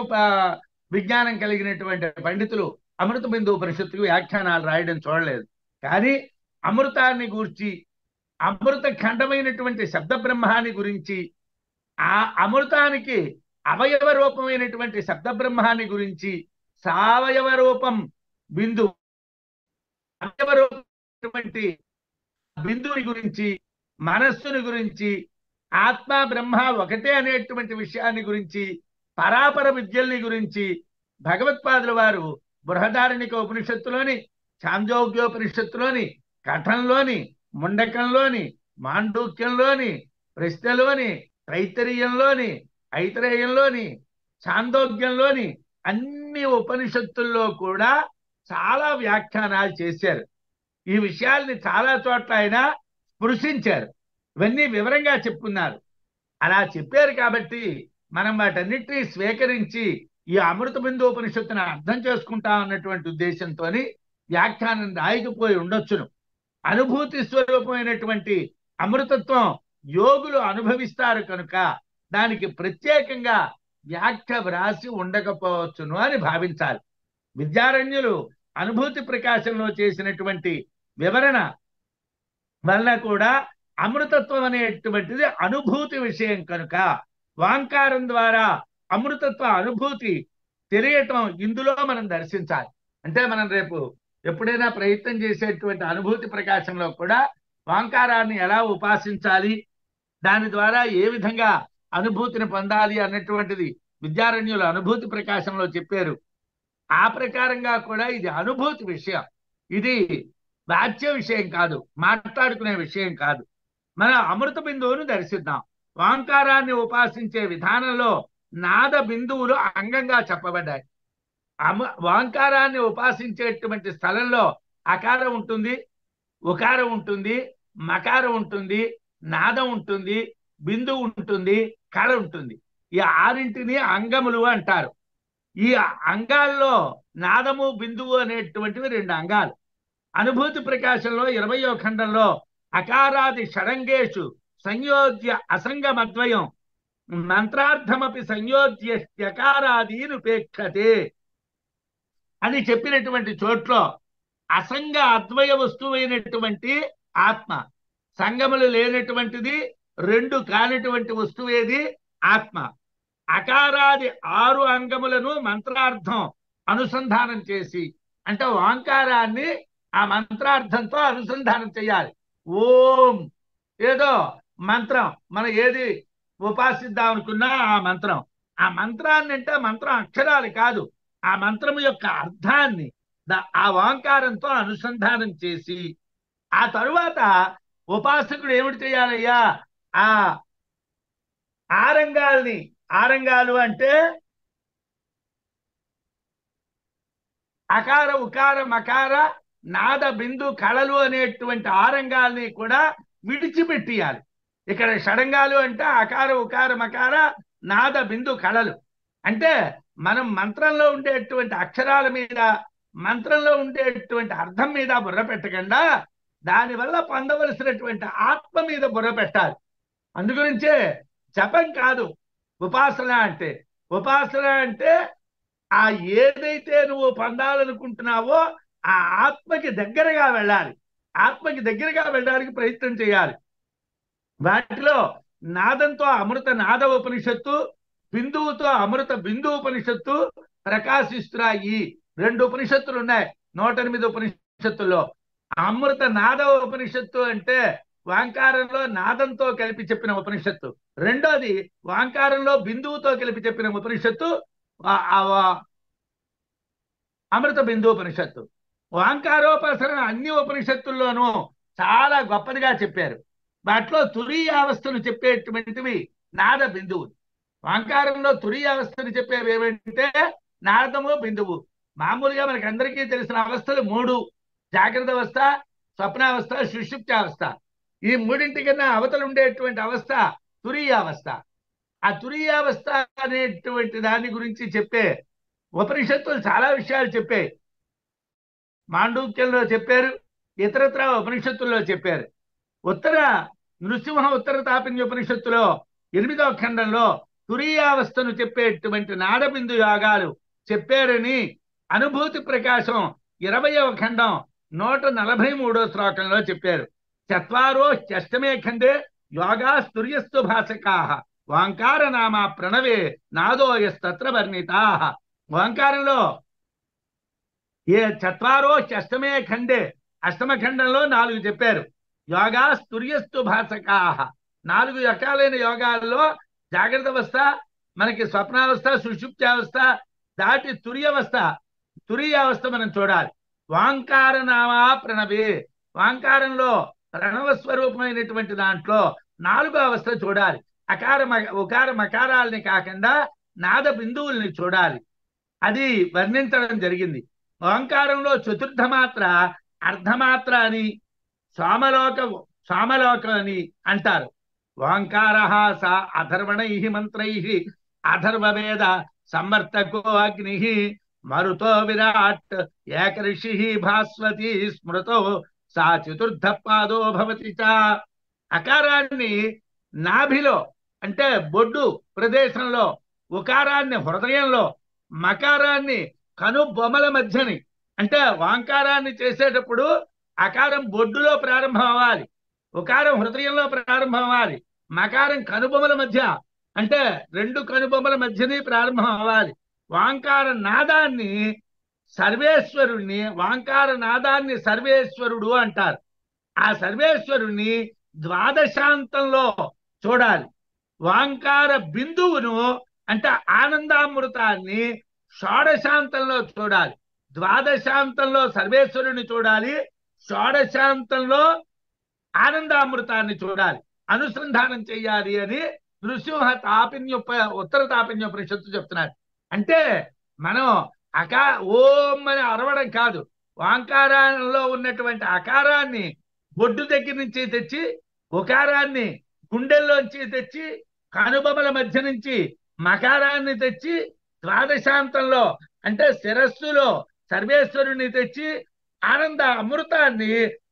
విజ్ఞానం కలిగినటువంటి పండితులు అమృత బిందు ఉపనిషత్తుకు వ్యాఖ్యానాలు రాయడం చూడలేదు. కానీ అమృతాన్ని గూర్చి, అమృత ఖండమైనటువంటి శబ్ద బ్రహ్మాన్ని గురించి, ఆ అమృతానికి అవయవ రూపమైనటువంటి శబ్ద బ్రహ్మాన్ని గురించి, సావయవ రూపం బిందు, అవయవ రూపమైనటువంటి బిందువుని గురించి, మనస్సుని గురించి, ఆత్మ బ్రహ్మ ఒకటే అనేటువంటి విషయాన్ని గురించి, పరాపర విద్యల్ని గురించి భగవత్పాదుల వారు బృహదారణిక ఉపనిషత్తులోని, ఛాందోగ్యోపనిషత్తులోని, కఠంలోని, ముండకంలోని, మాండూక్యంలోని, ప్రశ్నలోని, తైత్తరీయంలోని, ఐతరేయంలోని, ఛాందోగ్యంలోని అన్ని ఉపనిషత్తుల్లో కూడా చాలా వ్యాఖ్యానాలు చేశారు. ఈ విషయాల్ని చాలా చోట్ల ఆయన స్పృశించారు. ఇవన్నీ వివరంగా చెప్పుకున్నారు. అలా చెప్పారు కాబట్టి మనం వాటన్నిటినీ స్వీకరించి ఈ అమృత బిందు ఉపనిషత్తును అర్థం చేసుకుంటాం అన్నటువంటి ఉద్దేశంతో వ్యాఖ్యానం రాయకపోయి ఉండొచ్చును. అనుభూతి స్వరూపమైనటువంటి అమృతత్వం యోగులు అనుభవిస్తారు కనుక దానికి ప్రత్యేకంగా వ్యాఖ్య వ్రాసి ఉండకపోవచ్చును అని భావించాలి. విద్యారణ్యులు అనుభూతి ప్రకాశంలో చేసినటువంటి వివరణ వల్ల కూడా అమృతత్వం అనేటువంటిది అనుభూతి విషయం కనుక వాంకారం ద్వారా అమృతత్వ అనుభూతి తెలియటం ఇందులో మనం దర్శించాలి. అంటే మనం రేపు ఎప్పుడైనా ప్రయత్నం చేసేటువంటి అనుభూతి ప్రకాశంలో కూడా వాంకారాన్ని ఎలా ఉపాసించాలి, దాని ద్వారా ఏ విధంగా అనుభూతిని పొందాలి అన్నటువంటిది విద్యారణ్యుల అనుభూతి ప్రకాశంలో చెప్పారు. ఆ ప్రకారంగా కూడా ఇది అనుభూతి విషయం, ఇది వాచ్య విషయం కాదు, మాట్లాడుకునే విషయం కాదు. మన అమృత బిందువును దర్శిద్దాం. వాంకారాన్ని ఉపాసించే విధానంలో నాద బిందువులు అంగంగా చెప్పబడ్డాయి. వాంకారాన్ని ఉపాసించేటువంటి స్థలంలో అకారం ఉంటుంది, ఉకారం ఉంటుంది, మకారం ఉంటుంది, నాదం ఉంటుంది, బిందువు ఉంటుంది, కళ ఉంటుంది. ఈ ఆరింటిని అంగములు అంటారు. ఈ అంగాల్లో నాదము బిందువు అనేటువంటివి రెండు అంగాలు. అనుభూతి ప్రకాశంలో 20వ ఖండంలో అకారాది షడంగేషు సంయోజ్య అసంగమద్వయం మంత్రార్థమపి సంయోజ్యకారాదీనుపేక్షతే అని చెప్పినటువంటి చోట్లో అసంగ అద్వయ వస్తువైనటువంటి ఆత్మ, సంగములు లేనటువంటిది, రెండు కానిటువంటి వస్తువేది ఆత్మ. అకారాది 6 అంగములను మంత్రార్థం అనుసంధానం చేసి, అంటే ఓంకారాన్ని ఆ మంత్రార్థంతో అనుసంధానం చేయాలి. ఓం ఏదో మంత్రం, మనం ఏది ఉపాసిద్దాం అనుకున్నా ఆ మంత్రం, ఆ మంత్రాన్ని అంటే మంత్రం అక్షరాలు కాదు, ఆ మంత్రం యొక్క అర్థాన్ని ఆ ఓంకారంతో అనుసంధానం చేసి, ఆ తరువాత ఉపాసకుడు ఏమిటి చేయాలయ్యా, ఆ ఆరంగాల్ని, ఆరంగాలు అంటే అకార ఉకార మకార నాద బిందు కళలు అనేటువంటి ఆరంగాల్ని కూడా విడిచిపెట్టియాలి. ఇక్కడ షడంగాలు అంటే అకార ఉకార మకార నాద బిందు కళలు. అంటే మనం మంత్రంలో ఉండేటువంటి అక్షరాల మీద, మంత్రంలో ఉండేటువంటి అర్థం మీద బుర్ర పెట్టకుండా దానివల్ల పొందవలసినటువంటి ఆత్మ మీద బుర్ర పెట్టాలి. అందుగురించే జపం కాదు ఉపాసన అంటే. ఉపాసన అంటే ఆ ఏదైతే నువ్వు పొందాలనుకుంటున్నావో ఆ ఆత్మకి దగ్గరగా వెళ్ళాలి, ఆత్మకి దగ్గరగా వెళ్ళడానికి ప్రయత్నం చేయాలి. వాటిలో నాదంతో అమృత నాద ఉపనిషత్తు, బిందువుతో అమృత బిందు ఉపనిషత్తు ప్రకాశిస్తున్నాయి. 2 ఉపనిషత్తులు ఉన్నాయి 108 ఉపనిషత్తుల్లో. అమృత నాద ఉపనిషత్తు అంటే వాంకారంలో నాదంతో కలిపి చెప్పిన ఉపనిషత్తు. రెండోది వాంకారంలో బిందువుతో కలిపి చెప్పిన ఉపనిషత్తు అమృత బిందు ఉపనిషత్తు. వాంకారోపాసన అన్ని ఉపనిషత్తుల్లోనూ చాలా గొప్పదిగా చెప్పారు. వాటిలో తురీయావస్థను చెప్పేటువంటివి నాద బిందువు. వాంకారంలో తురీయావస్థను చెప్పేవి ఏమంటే నాదము బిందువు. మామూలుగా మనకి అందరికీ తెలిసిన అవస్థలు 3: జాగ్రత్త అవస్థ, స్వప్నావస్థ, సుషుప్త్యావస్థ. ఈ మూడింటి కన్నా అవతలు ఉండేటువంటి అవస్థ తురీయావస్థ. ఆ తురీయావస్థ అనేటువంటి దాని గురించి చెప్పే ఉపనిషత్తులు చాలా విషయాలు చెప్పాయి. మాండూక్యంలో చెప్పారు, ఇతరత్ర ఉపనిషత్తుల్లో చెప్పారు. నృసింహ ఉత్తర తాపిన్య ఉపనిషత్తులో 8వ ఖండంలో తురీయావస్థను చెప్పేటువంటి నాడబిందు యాగాలు చెప్పారని అనుభూతి ప్రకాశం 20వ ఖండం 143వ శ్లోకంలో చెప్పారు. చత్వారో అష్టమే ఖండే యోగా స్తుర్యస్తు భాషకాః ఓంకార నామ ప్రణవే నాదోయస్తత్ర వర్ణితాః. ఓంకారంలో చత్వారో అష్టమే ఖండే, అష్టమ ఖండంలో 4 చెప్పారు. యోగా స్తుర్యస్తు భాషకాః, 4 రకాలైన యోగాల్లో జాగ్రత్త అవస్థ, మనకి స్వప్నావస్థ, సుషుప్త్యావస్థ దాటి తురీయావస్థ మనం చూడాలి. వాంకార నామా ప్రణవే, వాంకారంలో ప్రణవ స్వరూపమైనటువంటి దాంట్లో 4వ అవస్థ చూడాలి. ఉకార మకారాలని కాకుండా నాద బిందువుల్ని చూడాలి. అది వర్ణించడం జరిగింది. ఓంకారంలో చతుర్థ మాత్ర, అర్ధమాత్ర అని, సామలోకం అని అంటారు. ఓంకార సా అధర్వణై మంత్రై అధర్వవేద సంవర్తకో అగ్ని మరుతో విరాట్ ఏకర్షి భాస్వతి స్మృతో సా చతుర్థ పాదో భవతి చ. అకారాన్ని నాభిలో అంటే బొడ్డు ప్రదేశంలో, ఉకారాన్ని హృదయంలో, మకారాన్ని కనుబొమ్మల మధ్యని, అంటే వాంకారాన్ని చేసేటప్పుడు అకారం బొడ్డులో ప్రారంభం అవ్వాలి, ఉకారం హృదయంలో ప్రారంభం అవ్వాలి, మకారం కనుబొమ్మల మధ్య అంటే 2 కనుబొమ్మల మధ్యని ప్రారంభం అవ్వాలి. వాంకార నాదాన్ని సర్వేశ్వరుడు అంటారు. ఆ సర్వేశ్వరుణ్ణి ద్వాదశాంతంలో చూడాలి. వాంకార బిందువును అంటే ఆనందామృతాన్ని షోడశాంతంలో చూడాలి. ద్వాదశాంతంలో సర్వేశ్వరుని చూడాలి, షోడశాంతంలో ఆనందామృతాన్ని చూడాలి, అనుసంధానం చెయ్యాలి అని నృసింహ ఉత్తర తాపిన్యోపనిషత్తు చెప్తున్నారు. అంటే మనం ఓం అని అరవడం కాదు, వాంకారంలో ఉన్నటువంటి అకారాన్ని బొడ్డు దగ్గర నుంచి తెచ్చి, ఉకారాన్ని గుండెల్లోంచి తెచ్చి, కనుబొమల మధ్య నుంచి మకారాన్ని తెచ్చి, ద్వాదశాంతంలో అంటే శిరస్సులో సర్వేశ్వరుని తెచ్చి, ఆనంద అమృతాన్ని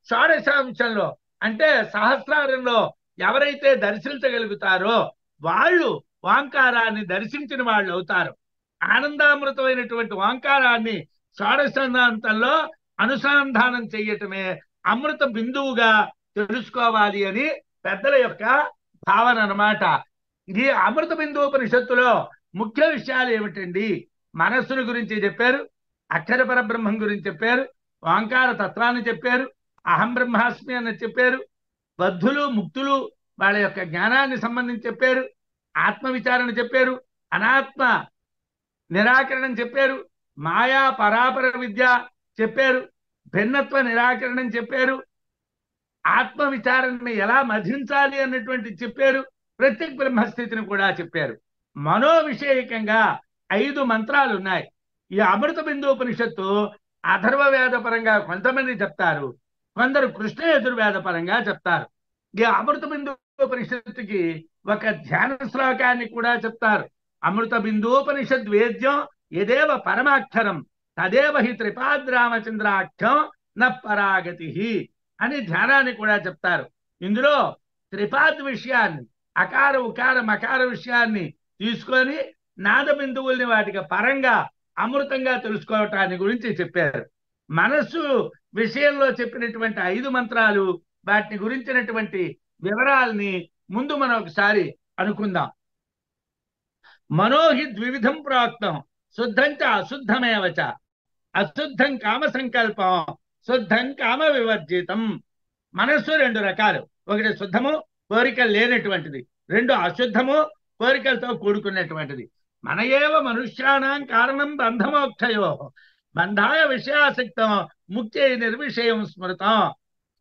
షోడశాంశంలో అంటే సహస్రారంలో ఎవరైతే దర్శించగలుగుతారో వాళ్ళు వాంకారాన్ని దర్శించిన వాళ్ళు అవుతారు. ఆనందామృతమైనటువంటి వాంకారాన్ని షోడశాంతంలో అనుసంధానం చెయ్యటమే అమృత బిందువుగా తెలుసుకోవాలి అని పెద్దల యొక్క భావన అన్నమాట. ఈ అమృత బిందువు ఉపనిషత్తులో ముఖ్య విషయాలు ఏమిటండి? మనస్సును గురించి చెప్పారు, అక్షర పరబ్రహ్మం గురించి చెప్పారు, ఓంకార తత్వాన్ని చెప్పారు, అహం బ్రహ్మాస్మి అని చెప్పారు, బద్ధులు ముక్తులు వాళ్ళ యొక్క జ్ఞానాన్ని సంబంధించి చెప్పారు, ఆత్మ విచారణ చెప్పారు, అనాత్మ నిరాకరణం చెప్పారు, మాయా పరాపర విద్య చెప్పారు, భిన్నత్వ నిరాకరణం చెప్పారు, ఆత్మ విచారణని ఎలా మధించాలి అన్నటువంటి చెప్పారు, ప్రత్యేక బ్రహ్మస్థితిని కూడా చెప్పారు. మనోవిషయకంగా 5 మంత్రాలు ఉన్నాయి. ఈ అమృత బిందు ఉపనిషత్తు అథర్వ వేద పరంగా కొంతమంది చెప్తారు, కొందరు కృష్ణ యజుర్వేద పరంగా చెప్తారు. ఈ అమృత బిందు ఉపనిషత్తుకి ఒక ధ్యాన శ్లోకాన్ని కూడా చెప్తారు. అమృత బిందోపనిషద్ వేద్యం యదేవ పరమాక్షరం తదేవ హి త్రిపాద్రామచంద్రాఖ్యం న పరాగతి అని ధ్యానాన్ని కూడా చెప్తారు. ఇందులో త్రిపాద్ విషయాన్ని, అకార ఉకార మకార విషయాన్ని తీసుకొని నాద బిందువుల్ని వాటికి పరంగా అమృతంగా తెలుసుకోవటాన్ని గురించి చెప్పారు. మనస్సు విషయంలో చెప్పినటువంటి 5 మంత్రాలు, వాటిని గురించినటువంటి వివరాల్ని ముందు మనం ఒకసారి అనుకుందాం. మనోహి ద్వివిధం ప్రోక్తం శుద్ధం చ అశుద్ధమేవచ. అశుద్ధం కామ సంకల్పం, శుద్ధం కామ వివర్జితం. మనస్సు 2 రకాలు. ఒకటి శుద్ధము, కోరికలు లేనటువంటిది. 2 అశుద్ధము, కోరికలతో కూడుకున్నటువంటిది. మన ఏవ మనుష్యానాం కారణం బంధమోక్షయో బంధాయ విషయాసక్తం ముక్తి నిర్విషయం స్మృతం.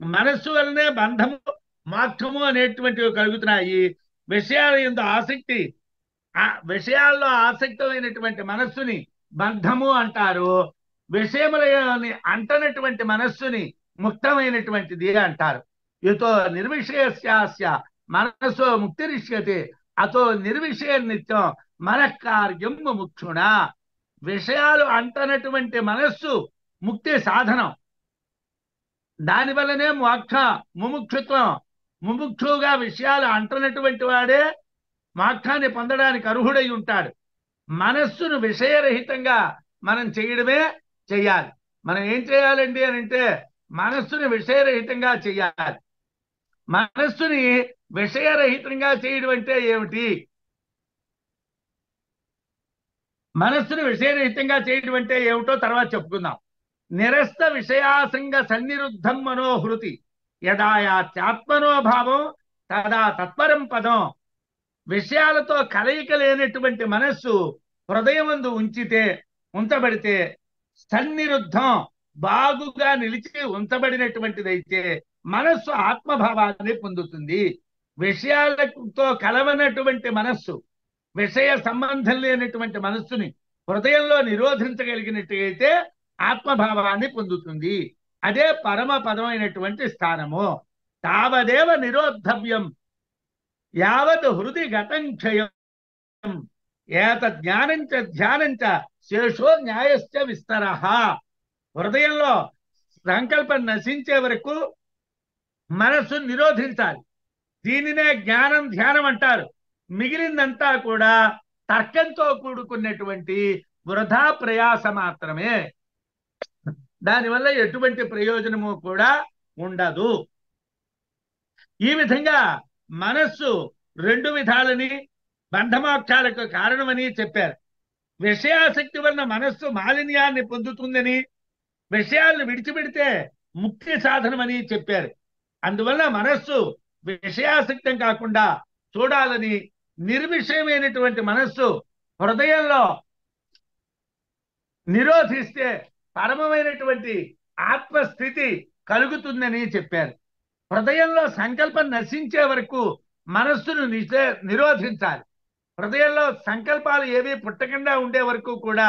మనస్సు వల్లనే బంధము మోక్షము అనేటువంటివి కలుగుతున్నాయి. విషయాల యందు ఆసక్తి, విషయాల్లో ఆసక్తమైనటువంటి మనస్సుని బంధము అంటారు. విషయములని అంటనటువంటి మనస్సుని ముక్తమైనటువంటిది అంటారు. ఇతో నిర్విషయస్యాస్య మనస్సో ముక్తిరిష్యతే అతో నిర్విషయ నిత్యం మనఃకార్యం ముముక్షుణ. విషయాలు అంటనటువంటి మనస్సు ముక్తి సాధనం. దానివల్లనే మోక్ష ముముక్షుత్వం. ముముక్షుగా విషయాలు అంటనటువంటి వాడే మోక్షాన్ని పొందడానికి అర్హుడై ఉంటాడు. మనస్సును విషయరహితంగా మనం చేయడమే చెయ్యాలి. మనం ఏం చేయాలండి అని అంటే మనస్సుని విషయరహితంగా చెయ్యాలి. మనస్సుని విషయరహితంగా చేయడం అంటే ఏమిటి? మనస్సుని విషయరహితంగా చేయడం అంటే ఏమిటో తర్వాత చెప్పుకుందాం. నిరస్త విషయాసంగ సన్నిరుద్ధం మనోహృతి యదాయాత్మనోభావం తదా తత్పరం పదం. విషయాలతో కలయిక లేనటువంటి మనస్సు హృదయమందు ఉంచబడితే సన్నిరుద్ధం బాగుగా నిలిచి ఉంచబడినటువంటిదైతే మనస్సు ఆత్మభావాన్ని పొందుతుంది. విషయాలతో కలవనటువంటి మనస్సు, విషయ సంబంధం లేనటువంటి మనస్సుని హృదయంలో నిరోధించగలిగినట్టయితే ఆత్మభావాన్ని పొందుతుంది. అదే పరమ పదమైనటువంటి స్థానము. తావదేవ నిరోద్ధవ్యం యావత్ హృది గతం క్షయం ఏత జ్ఞానంచ ధ్యానంచ శేషో న్యాయశ్చ విస్తర. హృదయంలో సంకల్పం నశించే వరకు మనస్సు నిరోధించాలి. దీనినే జ్ఞానం ధ్యానం అంటారు. మిగిలిందంతా కూడా తర్కంతో కూడుకున్నటువంటి వృధా ప్రయాస మాత్రమే. దానివల్ల ఎటువంటి ప్రయోజనము కూడా ఉండదు. ఈ విధంగా మనస్సు రెండు విధాలని బంధమోక్షాలకు కారణమని చెప్పారు. విషయాసక్తి వలన మనస్సు మాలిన్యాన్ని పొందుతుందని, విషయాలను విడిచిపెడితే ముక్తి సాధనమని చెప్పారు. అందువల్ల మనస్సు విషయాసక్తం కాకుండా చూడాలని, నిర్విషయమైనటువంటి మనస్సు హృదయంలో నిరోధిస్తే పరమమైనటువంటి ఆత్మస్థితి కలుగుతుందని చెప్పారు. హృదయంలో సంకల్పం నశించే వరకు మనస్సును నిరోధించాలి. హృదయంలో సంకల్పాలు ఏవి పుట్టకుండా ఉండే వరకు కూడా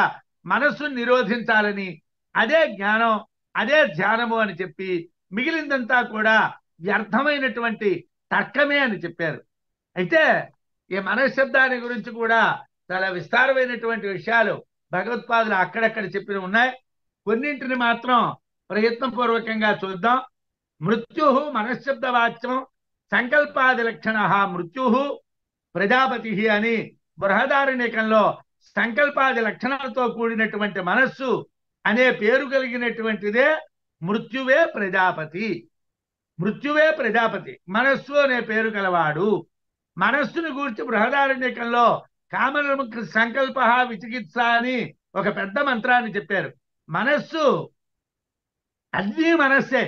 మనస్సును నిరోధించాలని, అదే జ్ఞానం, అదే ధ్యానము అని చెప్పి మిగిలిందంతా కూడా వ్యర్థమైనటువంటి తర్కమే అని చెప్పారు. అయితే ఈ మనశ్శబ్దాన్ని గురించి కూడా చాలా విస్తారమైనటువంటి విషయాలు భగవత్పాదులు అక్కడక్కడ చెప్పిన ఉన్నాయి. కొన్నింటిని మాత్రం ప్రయత్నపూర్వకంగా చూద్దాం. మృత్యు మనశ్శబ్ద వాచ్యం సంకల్పాది లక్షణ మృత్యు ప్రజాపతి అని బృహదారణ్యకంలో సంకల్పాది లక్షణాలతో కూడినటువంటి మనస్సు అనే పేరు కలిగినటువంటిదే మృత్యువే ప్రజాపతి. మృత్యువే ప్రజాపతి, మనస్సు అనే పేరు కలవాడు. మనస్సును గూర్చి బృహదారణ్యకంలో కామముఖ సంకల్ప విచికిత్స అని ఒక పెద్ద మంత్రాన్ని చెప్పారు. మనస్సు అన్నీ మనస్సే.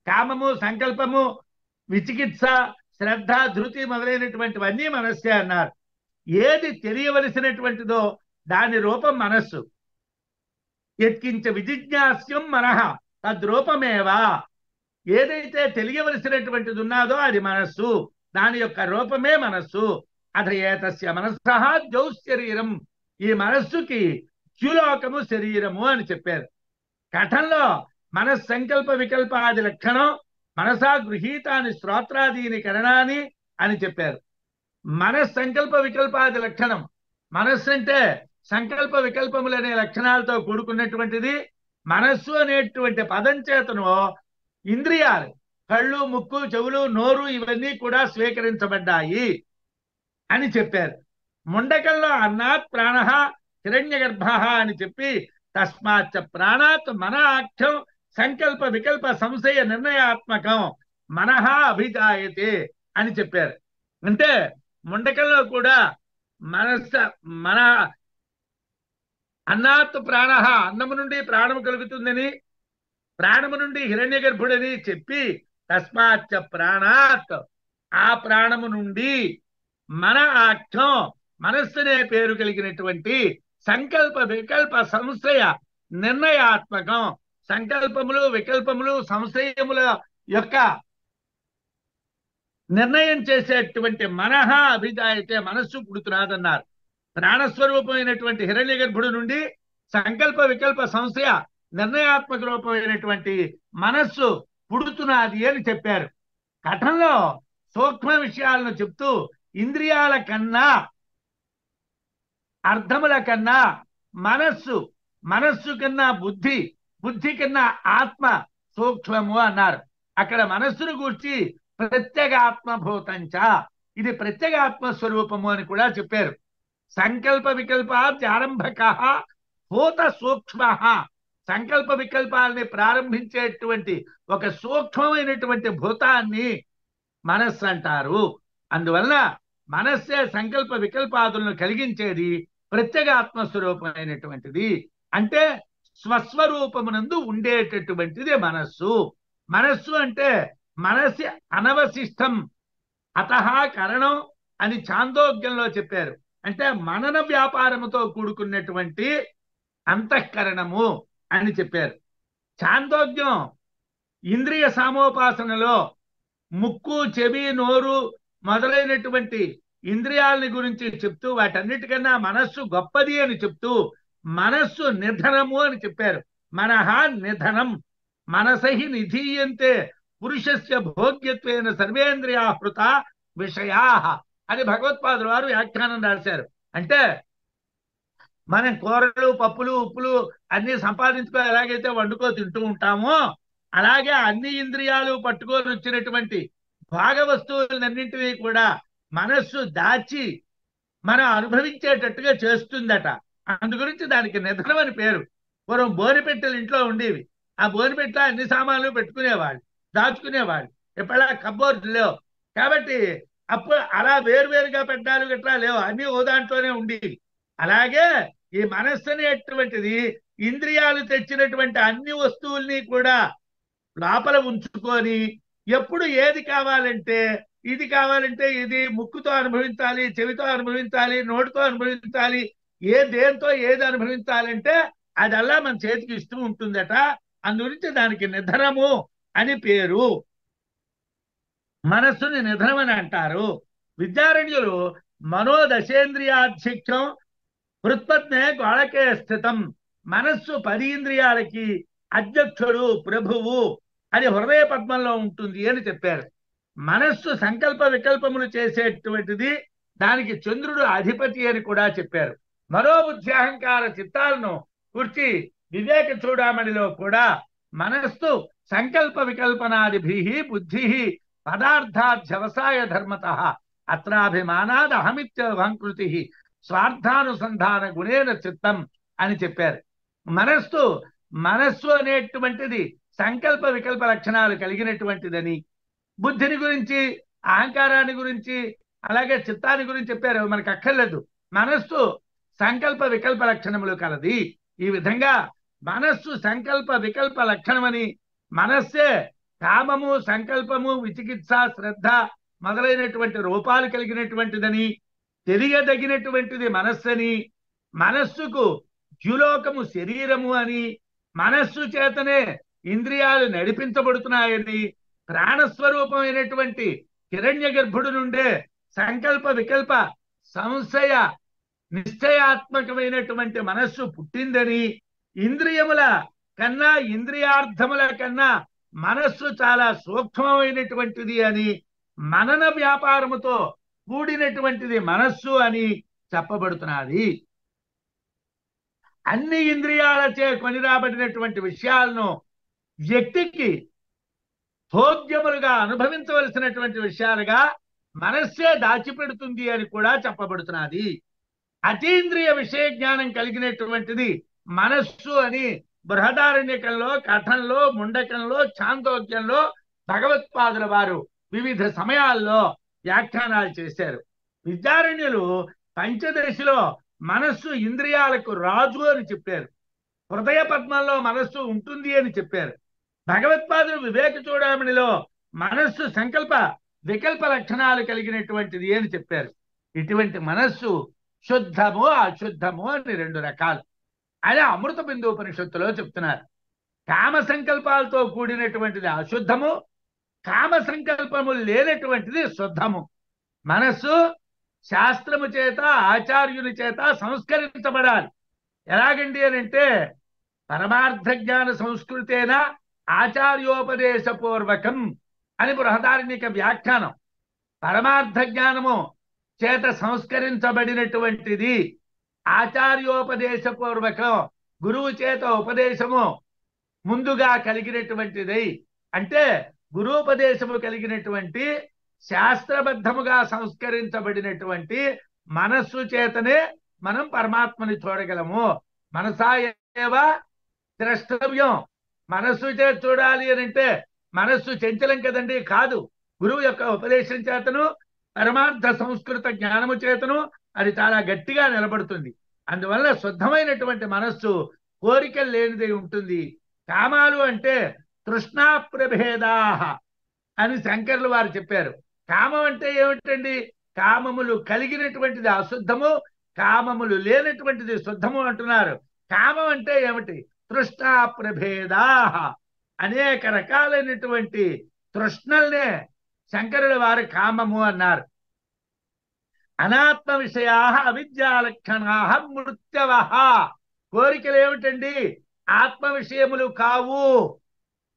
కామము, సంకల్పము, విచికిత్స, శ్రద్ధ, ధృతి మొదలైనటువంటివన్నీ మనస్సే అన్నారు. ఏది తెలియవలసినటువంటిదో దాని రూపం మనస్సు. యత్కించ విజిజ్ఞాస్యం మనః తద్రూపమేవా. ఏదైతే తెలియవలసినటువంటిది ఉన్నాదో అది మనస్సు, దాని యొక్క రూపమే మనస్సు. అథ ఏతస్య మనస్సః ద్యౌ శరీరం. ఈ మనస్సుకి ద్యులోకము శరీరము అని చెప్పారు. కఠంలో మనస్సంకల్ప వికల్పాది లక్షణం మనసా గృహీతాని శ్రోత్రాదీని కరణాన్ని అని చెప్పారు. మనస్సంకల్ప వికల్పాది లక్షణం, మనస్సు అంటే సంకల్ప వికల్పములనే లక్షణాలతో కూడుకున్నటువంటిది. మనస్సు అనేటువంటి పదం చేతను ఇంద్రియాలు, కళ్ళు, ముక్కు, చెవులు, నోరు ఇవన్నీ కూడా స్వీకరించబడ్డాయి అని చెప్పారు. ముండకంలో అన్నాత్ ప్రాణ హిరణ్య గర్భ అని చెప్పి తస్మాత్ ప్రాణాత్ మన ఆఖ్యం సంకల్ప వికల్ప సంశయ నిర్ణయాత్మకం మనః అభిజాయతే అని చెప్పారు. అంటే ముండకంలో కూడా మన అన్నాత్ ప్రాణ, అన్నము నుండి ప్రాణము కలుగుతుందని, ప్రాణము నుండి హిరణ్య గర్భుడని చెప్పి తస్మాత్ ప్రాణాత్, ఆ ప్రాణము నుండి మన ఆఖ్యం, మనస్సునే పేరు కలిగినటువంటి సంకల్ప వికల్ప సంశయ నిర్ణయాత్మకం, సంకల్పములు, వికల్పములు, సంశయముల యొక్క నిర్ణయం చేసేటువంటి మనః అభిజాయతే, మనస్సు పుడుతున్నదన్నారు. ప్రాణస్వరూపమైనటువంటి హిరణ్య గర్భుడు నుండి సంకల్ప వికల్ప సంశయ నిర్ణయాత్మక రూపమైనటువంటి మనస్సు పుడుతున్నది అని చెప్పారు. కథంలో సూక్ష్మ విషయాలను చెప్తూ ఇంద్రియాల కన్నా, అర్థముల కన్నా మనస్సు కన్నా బుద్ధి కన్నా ఆత్మ సూక్ష్మము అన్నారు. అక్కడ మనస్సును గూర్చి ప్రత్యేగాత్మభూతంచ, ఇది ప్రత్యేగాత్మ స్వరూపము అని కూడా చెప్పారు. సంకల్ప వికల్పాద్ ఆరంభక భూత సూక్ష్మ, సంకల్ప వికల్పాలని ప్రారంభించేటువంటి ఒక సూక్ష్మమైనటువంటి భూతాన్ని మనస్సు అంటారు. అందువల్ల మనస్సే సంకల్ప వికల్పాదులను కలిగించేది, ప్రత్యేగాత్మస్వరూపమైనటువంటిది. అంటే స్వస్వరూపమునందు ఉండేటటువంటిది మనస్సు. మనస్సు అంటే మనసి అనవశిష్టం అతః కరణం అని ఛాందోగ్యంలో చెప్పారు. అంటే మనన వ్యాపారముతో కూడుకున్నటువంటి అంతఃకరణము అని చెప్పారు. ఛాందోగ్యం ఇంద్రియ సామోపాసనలో ముక్కు, చెవి, నోరు మొదలైనటువంటి ఇంద్రియాలని గురించి చెప్తూ వాటన్నిటికన్నా మనస్సు గొప్పది అని చెప్తూ మనస్సు నిధనము అని చెప్పారు. మనః నిధనం, మనసహి నిధీయంతే పురుషస్య భోగ్యత్వేన సర్వేంద్రియాహృత విషయా అని భగవత్పాదుల వారు వ్యాఖ్యానం రాశారు. అంటే మనం కూరలు, పప్పులు, ఉప్పులు అన్ని సంపాదించుకో ఎలాగైతే వండుకో తింటూ ఉంటామో అలాగే అన్ని ఇంద్రియాలు పట్టుకొని వచ్చినటువంటి భాగ వస్తువులన్నింటినీ కూడా మనస్సు దాచి మనం అనుభవించేటట్టుగా చేస్తుందట. అందు గురించి దానికి నిధనం అని పేరు. పూర్వం బోనిపెట్టెలు ఇంట్లో ఉండేవి. ఆ బోనిపెట్టెలో అన్ని సామాన్లు పెట్టుకునేవాళ్ళు, దాచుకునేవాళ్ళు. ఎప్పుడా కబ్బోర్డు లేవు కాబట్టి అప్పుడు అలా వేరువేరుగా పెట్టాలు గట్రా లేవు, అన్ని ఓ దాంట్లోనే ఉండేవి. అలాగే ఈ మనస్సు అనేటువంటిది ఇంద్రియాలు తెచ్చినటువంటి అన్ని వస్తువుల్ని కూడా లోపల ఉంచుకొని ఎప్పుడు ఏది కావాలంటే ఇది కావాలంటే ఇది ముక్కుతో అనుభవించాలి, చెవితో అనుభవించాలి, నోటితో అనుభవించాలి, దేంతో ఏది అనుభవించాలంటే అదల్లా మన చేతికి ఇస్తూ ఉంటుందట. అందుగురించి దానికి నిధనము అని పేరు. మనస్సుని నిధనం అని అంటారు. విద్యారణ్యులు మనోదశేంద్రియాధ్యక్షం హృత్పత్నే గోళకే స్థితం, మనస్సు 10 ఇంద్రియాలకి అధ్యక్షుడు, ప్రభువు అని హృదయ పద్మంలో ఉంటుంది అని చెప్పారు. మనస్సు సంకల్ప వికల్పములు చేసేటువంటిది, దానికి చంద్రుడు అధిపతి అని కూడా చెప్పారు. మనోబుద్ధి అహంకార చిత్తాలను కూర్చి వివేక చూడామణిలో కూడా మనస్సు సంకల్ప వికల్పనాదిభి బుద్ధి పదార్థాధ్యవసాయ ధర్మత అత్రాభిమానాద్ అహమిత్యహంకృతి స్వార్థానుసంధాన గుణేన చిత్తం అని చెప్పారు. మనస్సు అనేటువంటిది సంకల్ప వికల్ప లక్షణాలు కలిగినటువంటిదని, బుద్ధిని గురించి, అహంకారాన్ని గురించి, అలాగే చిత్తాన్ని గురించి చెప్పారు. మనకు అక్కర్లేదు. మనస్సు సంకల్ప వికల్ప లక్షణములు కలది. ఈ విధంగా మనస్సు సంకల్ప వికల్ప లక్షణమని, మనస్సే కామము, సంకల్పము, విచికిత్స, శ్రద్ధ మొదలైనటువంటి రూపాలు కలిగినటువంటిదని తెలియదగినటువంటిది మనస్సని, మనస్సుకు ద్యులోకము శరీరము అని, మనస్సు చేతనే ఇంద్రియాలు నడిపించబడుతున్నాయని, ప్రాణస్వరూపమైనటువంటి హిరణ్య గర్భుడు నుండే సంకల్ప వికల్ప సంశయ నిశ్చయాత్మకమైనటువంటి మనస్సు పుట్టిందని, ఇంద్రియముల కన్నా ఇంద్రియార్థముల కన్నా మనస్సు చాలా సూక్ష్మమైనటువంటిది అని, మనన వ్యాపారముతో కూడినటువంటిది మనస్సు అని చెప్పబడుతున్నది. అన్ని ఇంద్రియాలచే కొనిరాబడినటువంటి విషయాలను వ్యక్తికి భోగ్యములుగా అనుభవించవలసినటువంటి విషయాలుగా మనస్సే దాచిపెడుతుంది అని కూడా చెప్పబడుతున్నది. అతీంద్రియ విషయ జ్ఞానం కలిగినటువంటిది మనస్సు అని బృహదారణ్యకంలో, కథంలో, ముండకంలో, ఛాందోగ్యంలో భగవత్పాదుల వారు వివిధ సమయాల్లో వ్యాఖ్యానాలు చేశారు. విద్యారణ్యులు పంచదశిలో మనస్సు ఇంద్రియాలకు రాజు అని చెప్పారు. హృదయ పద్మంలో మనస్సు ఉంటుంది అని చెప్పారు. భగవత్పాదులు వివేక చూడామణిలో మనస్సు సంకల్ప వికల్ప లక్షణాలు కలిగినటువంటిది అని చెప్పారు. ఇటువంటి మనస్సు శుద్ధము, అశుద్ధము అని 2 రకాలు అని అమృత బిందు ఉపనిషత్తులో చెప్తున్నారు. కామ సంకల్పాలతో కూడినటువంటిది అశుద్ధము, కామ సంకల్పము లేనటువంటిది శుద్ధము. మనస్సు శాస్త్రము చేత, ఆచార్యుని చేత సంస్కరించబడాలి. ఎలాగండి అని అంటే పరమార్థ జ్ఞాన సంస్కృతేన ఆచార్యోపదేశపూర్వకం అని బృహదారణ్యక వ్యాఖ్యానం. పరమార్థ జ్ఞానము చేత సంస్కరించబడినటువంటిది ఆచార్యోపదేశపూర్వకం, గురువు చేత ఉపదేశము ముందుగా కలిగినటువంటిది. అంటే గురూపదేశము కలిగినటువంటి శాస్త్రబద్ధముగా సంస్కరించబడినటువంటి మనస్సు చేతనే మనం పరమాత్మని చూడగలము. మనసా ఏవ ద్రష్టవ్యం. మనస్సు చే చూడాలి అని అంటే మనస్సు చంచలం కదండి, కాదు. గురువు యొక్క ఉపదేశం చేతను పరమార్థ సంస్కృత జ్ఞానము చేతను అది చాలా గట్టిగా నిలబడుతుంది. అందువల్ల శుద్ధమైనటువంటి మనస్సు కోరికలు లేనిది ఉంటుంది. కామాలు అంటే తృష్ణా ప్రభేదా అని శంకర్లు వారు చెప్పారు. కామం అంటే ఏమిటండి? కామములు కలిగినటువంటిది అశుద్ధము, కామములు లేనటువంటిది శుద్ధము అంటున్నారు. కామం అంటే ఏమిటి? తృష్ణా ప్రభేదా, అనేక రకాలైనటువంటి తృష్ణల్నే శంకరుల వారు కామము అన్నారు. అనాత్మ విషయా అవిద్యాలక్షణా మృత్యవ. కోరికలు ఏమిటండి? ఆత్మ విషయములు కావు,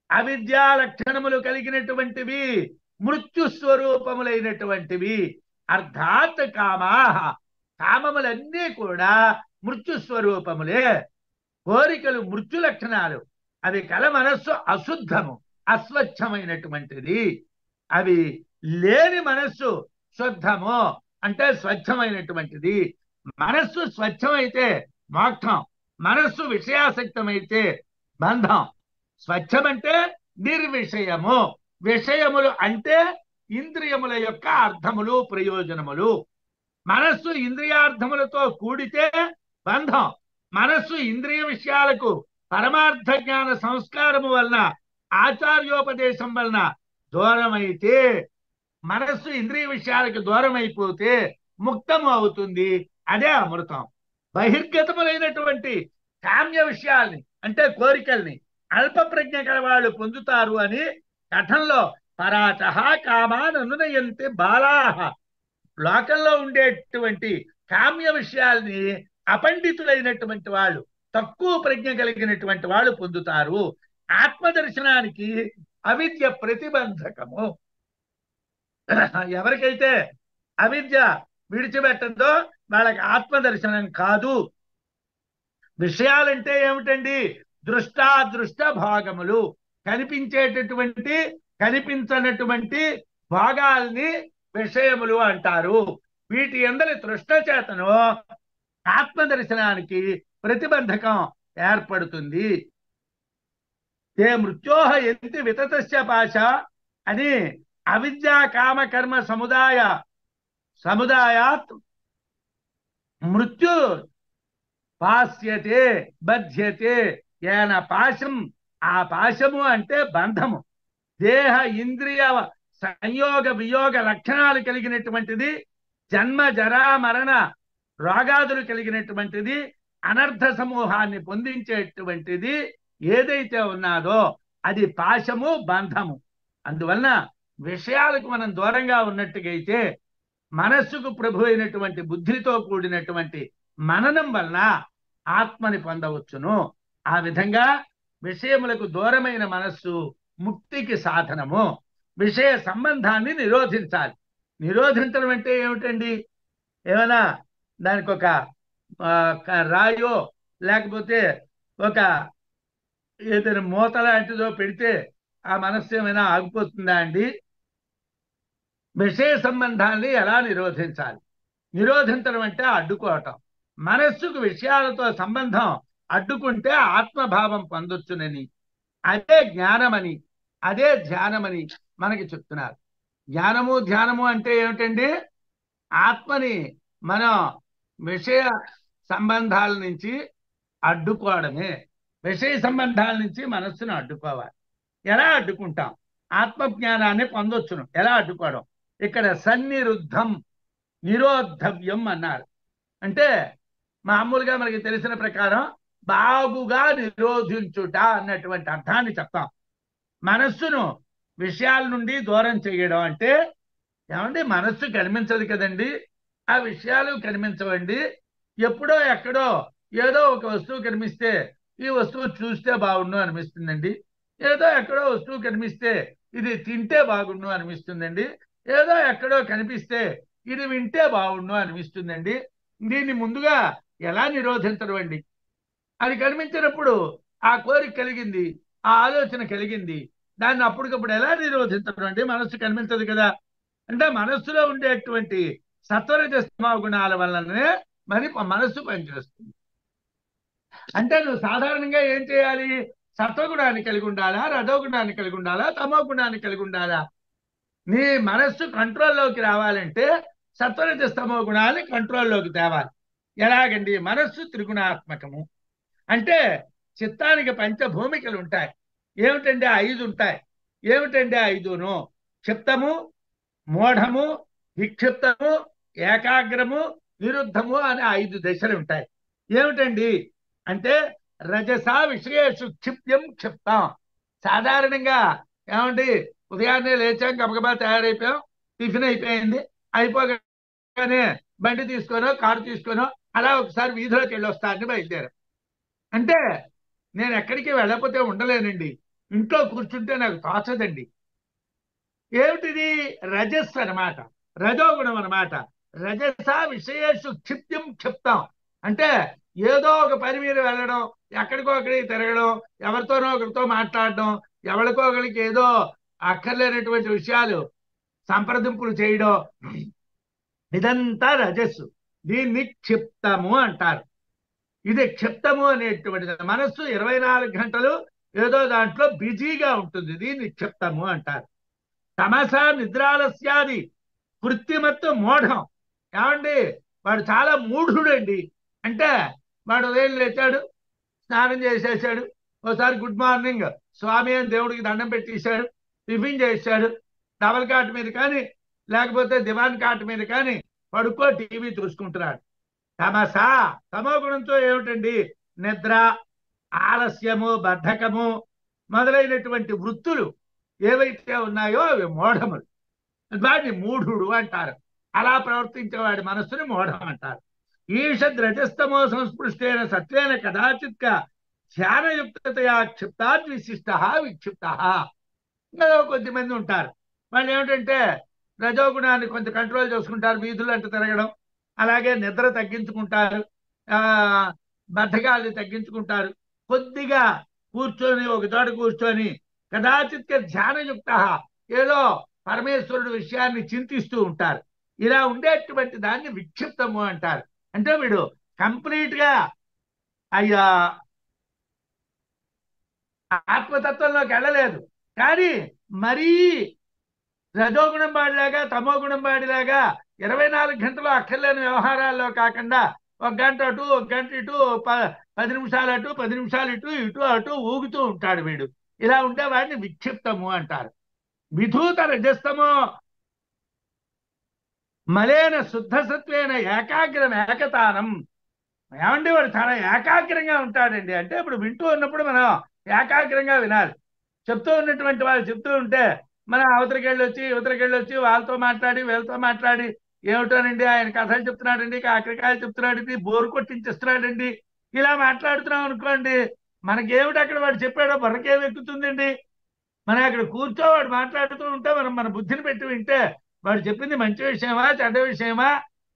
అవిద్యా లక్షణములు కలిగినటువంటివి, మృత్యుస్వరూపములైనటువంటివి. అర్థాత్ కామా, కామములన్నీ కూడా మృత్యుస్వరూపములే. కోరికలు మృత్యు లక్షణాలు. అవి కల మనస్సు అశుద్ధము, అస్వచ్ఛమైనటువంటిది. అవి లేని మనస్సు శుద్ధము అంటే స్వచ్ఛమైనటువంటిది. మనస్సు స్వచ్ఛమైతే మోక్షం, మనస్సు విషయాసక్తమైతే బంధం. స్వచ్ఛమంటే నిర్విషయము, విషయములు అంటే ఇంద్రియముల యొక్క అర్థములు ప్రయోజనములు. మనస్సు ఇంద్రియార్థములతో కూడితే బంధం. మనస్సు ఇంద్రియ విషయాలకు పరమార్థ జ్ఞాన సంస్కారము వలన, ఆచార్యోపదేశం వలన దూరమైతే, మనస్సు ఇంద్రియ విషయాలకు దూరం అయిపోతే ముక్తము అవుతుంది. అదే అమృతం. బహిర్గతములైనటువంటి కామ్య విషయాల్ని అంటే కోరికల్ని అల్ప ప్రజ్ఞ గల వాళ్ళు పొందుతారు అని కథంలో పరాచ కామాన్ అనునయంతి బాలాహ. లోకంలో ఉండేటువంటి కామ్య విషయాల్ని అపండితులైనటువంటి వాళ్ళు, తక్కువ ప్రజ్ఞ కలిగినటువంటి వాళ్ళు పొందుతారు. ఆత్మదర్శనానికి అవిద్య ప్రతిబంధకము. ఎవరికైతే అవిద్య విడిచిపెట్టదో వాళ్ళకి ఆత్మదర్శనం కాదు. విషయాలంటే ఏమిటండి? దృష్టాదృష్ట భాగములు, కనిపించేటటువంటి కనిపించనటువంటి భాగాల్ని విషయములు అంటారు. వీటి అందరి తృష్ణ చేతను ఆత్మదర్శనానికి ప్రతిబంధకం ఏర్పడుతుంది. ఏ మృత్యోహ ఎంతి వితతస్య పాశ అని అవిద్యా కామకర్మ సముదాయాత్ మృత్యు పాస్యతే బధ్యతే ఏన పాశం. ఆ పాశము అంటే బంధము. దేహ ఇంద్రియ సంయోగ వియోగ లక్షణాలు కలిగినటువంటిది, జన్మ జరా మరణ రోగాదులు కలిగినటువంటిది, అనర్థ సమూహాన్ని పొందించేటువంటిది ఏదైతే ఉన్నాదో అది పాశము, బంధము. అందువలన విషయాలకు మనం దూరంగా ఉన్నట్టుగైతే మనస్సుకు ప్రభు అయినటువంటి బుద్ధితో కూడినటువంటి మననం వలన ఆత్మని పొందవచ్చును. ఆ విధంగా విషయములకు దూరమైన మనస్సు ముక్తికి సాధనము. విషయ సంబంధాన్ని నిరోధించాలి. నిరోధించడం అంటే ఏమిటండి? ఏమైనా దానికి ఒక రాయో లేకపోతే ఒక ఏదైనా మూత లాంటిదో పెడితే ఆ మనస్సు ఏమైనా ఆగిపోతుందా అండి? విషయ సంబంధాన్ని ఎలా నిరోధించాలి? నిరోధించడం అంటే అడ్డుకోవటం. మనస్సుకు విషయాలతో సంబంధం అడ్డుకుంటే ఆత్మభావం పొందొచ్చునని, అదే జ్ఞానమని, అదే ధ్యానమని మనకి చెప్తున్నారు. జ్ఞానము ధ్యానము అంటే ఏమిటండి? ఆత్మని మనం విషయ సంబంధాల నుంచి అడ్డుకోవడమే. విషయ సంబంధాల నుంచి మనస్సును అడ్డుకోవాలి. ఎలా అడ్డుకుంటాం? ఆత్మజ్ఞానాన్ని పొందొచ్చును. ఎలా అడ్డుకోవడం? ఇక్కడ సన్నిరుద్ధం, నిరోధవ్యం అన్నారు. అంటే మామూలుగా మనకి తెలిసిన ప్రకారం బాగుగా నిరోధించుట అన్నటువంటి అర్థాన్ని చెప్తాం. మనస్సును విషయాల నుండి దూరం చేయడం అంటే ఏమండి? మనస్సు కనిపించదు కదండి, ఆ విషయాలు కనిపించవండి. ఎప్పుడో ఎక్కడో ఏదో ఒక వస్తువు కనిపిస్తే ఈ వస్తువు చూస్తే బాగుండు అనిపిస్తుందండి. ఏదో ఎక్కడో వస్తువు కనిపిస్తే ఇది తింటే బాగుండు అనిపిస్తుందండి. ఏదో ఎక్కడో కనిపిస్తే ఇది వింటే బాగుండు అనిపిస్తుందండి. దీన్ని ముందుగా ఎలా నిరోధించడం అండి? అది కనిపించినప్పుడు ఆ కోరిక కలిగింది, ఆ ఆలోచన కలిగింది, దాన్ని అప్పటికప్పుడు ఎలా నిరోధించడం అండి? మనస్సు కనిపించదు కదా. అంటే మనస్సులో ఉండేటువంటి సత్వరజస్తమో గుణాల వల్లనే మనస్సు పనిచేస్తుంది. అంటే నువ్వు సాధారణంగా ఏం చేయాలి? సత్వగుణాన్ని కలిగి ఉండాలా, రజోగుణాన్ని కలిగి ఉండాలా, తమో గుణాన్ని కలిగి ఉండాలా? నీ మనస్సు కంట్రోల్లోకి రావాలంటే సత్వరజస్తమో గుణాన్ని కంట్రోల్లోకి తేవాలి. ఎలాగండి? మనస్సు త్రిగుణాత్మకము. అంటే చిత్తానికి పంచభూమికలు ఉంటాయి. ఏమిటంటే 5 ఉంటాయి. ఏమిటంటే 5ను? క్షిప్తము, మూఢము, విక్షిప్తము, ఏకాగ్రము, నిరుద్ధము అనే 5 దశలు ఉంటాయి. ఏమిటండి అంటే రజస విషయేషు క్షిప్యం క్షిప్తం. సాధారణంగా ఏమండి, ఉదయాన్నే లేచాం, గబగబా తయారైపోయాం, టిఫిన్ అయిపోయింది, అయిపోగానే బండి తీసుకోనో కారు తీసుకోనో అలా ఒకసారి వీధిలోకి వెళ్ళి వస్తానని బయలుదేరాం. అంటే నేను ఎక్కడికి వెళ్ళకపోతే ఉండలేనండి, ఇంట్లో కూర్చుంటే నాకు తోచదండి. ఏమిటిది? రజస్సు అనమాట, రజోగుణం అనమాట. రజస విషయేషు క్షిప్యం క్షిప్తం. అంటే ఏదో ఒక పని మీద వెళ్ళడం, ఎక్కడికో అక్కడికి తిరగడం, ఎవరితోనో ఒకరితో మాట్లాడడం, ఎవరికో ఒకరికి ఏదో అక్కర్లేనటువంటి విషయాలు సంప్రదింపులు చేయడం, ఇదంతా రజస్సు. దీన్ని క్షిప్తము అంటారు. ఇది క్షిప్తము అనేటువంటిది. మనస్సు 24 గంటలు ఏదో దాంట్లో బిజీగా ఉంటుంది, దీన్ని క్షిప్తము అంటారు. తమస నిద్రాలస్యాది కృత్రిమత్తు మూఢం. ఏమండి, వాడు చాలా మూఢుడండి. అంటే వాడు ఉదయం లేచాడు, స్నానం చేసేసాడు, ఒకసారి గుడ్ మార్నింగ్ స్వామి అని దేవుడికి దండం పెట్టేశాడు, టిఫిన్ చేశాడు, డబల్ కాట్ మీద కానీ లేకపోతే దివాన్ కాట్ మీద కానీ పడుకో టీవీ చూసుకుంటున్నాడు. తమస, తమో గుణంతో ఏమిటండి? నిద్ర, ఆలస్యము, బద్ధకము మొదలైనటువంటి వృత్తులు ఏవైతే ఉన్నాయో అవి మూఢములు. వాడిని మూఢుడు అంటారు. అలా ప్రవర్తించేవాడి మనస్సుని మూఢం అంటారు. ఈషద్ రజస్తమో సంస్పృష్టేన సత్వేన కదాచిత్ ధ్యానయుక్తతయా క్షిప్తాద్ విశిష్ట విక్షిప్త. ఇంకా కొద్దిమంది ఉంటారు, వాళ్ళు ఏమిటంటే రజోగుణాన్ని కొంచెం కంట్రోల్ చేసుకుంటారు, వీధులు అంటే తిరగడం, అలాగే నిద్ర తగ్గించుకుంటారు, ఆ బద్ధకాన్ని తగ్గించుకుంటారు, కొద్దిగా కూర్చొని ఒక చోట కూర్చొని కదాచిత్ ధ్యానయుక్త ఏదో పరమేశ్వరుడు విషయాన్ని చింతిస్తూ ఉంటారు. ఇలా ఉండేటువంటి దాన్ని విక్షిప్తము అంటారు. అంటే వీడు కంప్లీట్ గా అయ్యా ఆత్మతత్వంలోకి వెళ్ళలేదు, కానీ మరీ రజోగుణం వాడిలాగా తమో గుణం వాడిలాగా 24 గంటలు అక్కర్లేని వ్యవహారాల్లో కాకుండా 1 గంట అటు 1 గంట ఇటు 10 నిమిషాలు అటు 10 నిమిషాలు ఇటు ఇటు అటు ఊగుతూ ఉంటాడు వీడు. ఇలా ఉండే వాడిని విక్షిప్తము అంటారు. విధూత రజస్తమో మలేన శుద్ధ సత్వేన ఏకాగ్రం ఏకతానం. ఏమండి, వాడు చాలా ఏకాగ్రంగా ఉంటాడండి. అంటే ఇప్పుడు వింటూ ఉన్నప్పుడు మనం ఏకాగ్రంగా వినాలి. చెప్తూ ఉన్నటువంటి వాళ్ళు చెప్తూ ఉంటే మనం యువతలకెళ్ళి వచ్చి వాళ్ళతో మాట్లాడి వీళ్ళతో మాట్లాడి ఏమిటోనండి ఆయన కథలు చెప్తున్నాడండి, కాకరకాయలు చెప్తున్నాడండి, బోరు కొట్టించేస్తున్నాడండి, ఇలా మాట్లాడుతున్నాం అనుకోండి, మనకేమిటి అక్కడ వాడు చెప్పాడో బుర్రకేమి ఎక్కుతుందండి? మనం అక్కడ కూర్చోవాడు మాట్లాడుతూ ఉంటే మనం మన బుద్ధిని పెట్టి వింటే వాడు చెప్పింది మంచి విషయమా చెడ్డ విషయమా,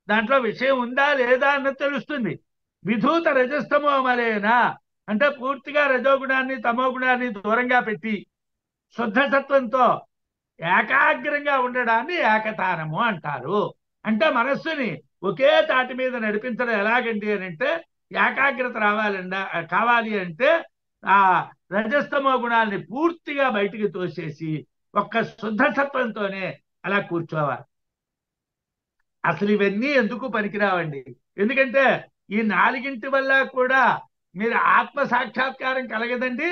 దాంట్లో విషయం ఉందా లేదా అన్నది తెలుస్తుంది. విధూత రజస్తమో మలేనా అంటే పూర్తిగా రజోగుణాన్ని తమో గుణాన్ని దూరంగా పెట్టి శుద్ధసత్వంతో ఏకాగ్రంగా ఉండడాన్ని ఏకతానము అంటారు. అంటే మనస్సుని ఒకే తాటి మీద నడిపించడం ఎలాగండి అని అంటే, ఏకాగ్రత కావాలి అంటే ఆ రజస్తమో గుణాలని పూర్తిగా బయటికి తోసేసి ఒక్క శుద్ధసత్వంతోనే అలా కూర్చోవాలి. అసలు ఇవన్నీ ఎందుకు పనికిరావండి? ఎందుకంటే ఈ 4గింటి వల్ల కూడా మీరు ఆత్మ సాక్షాత్కారం కలగదండి.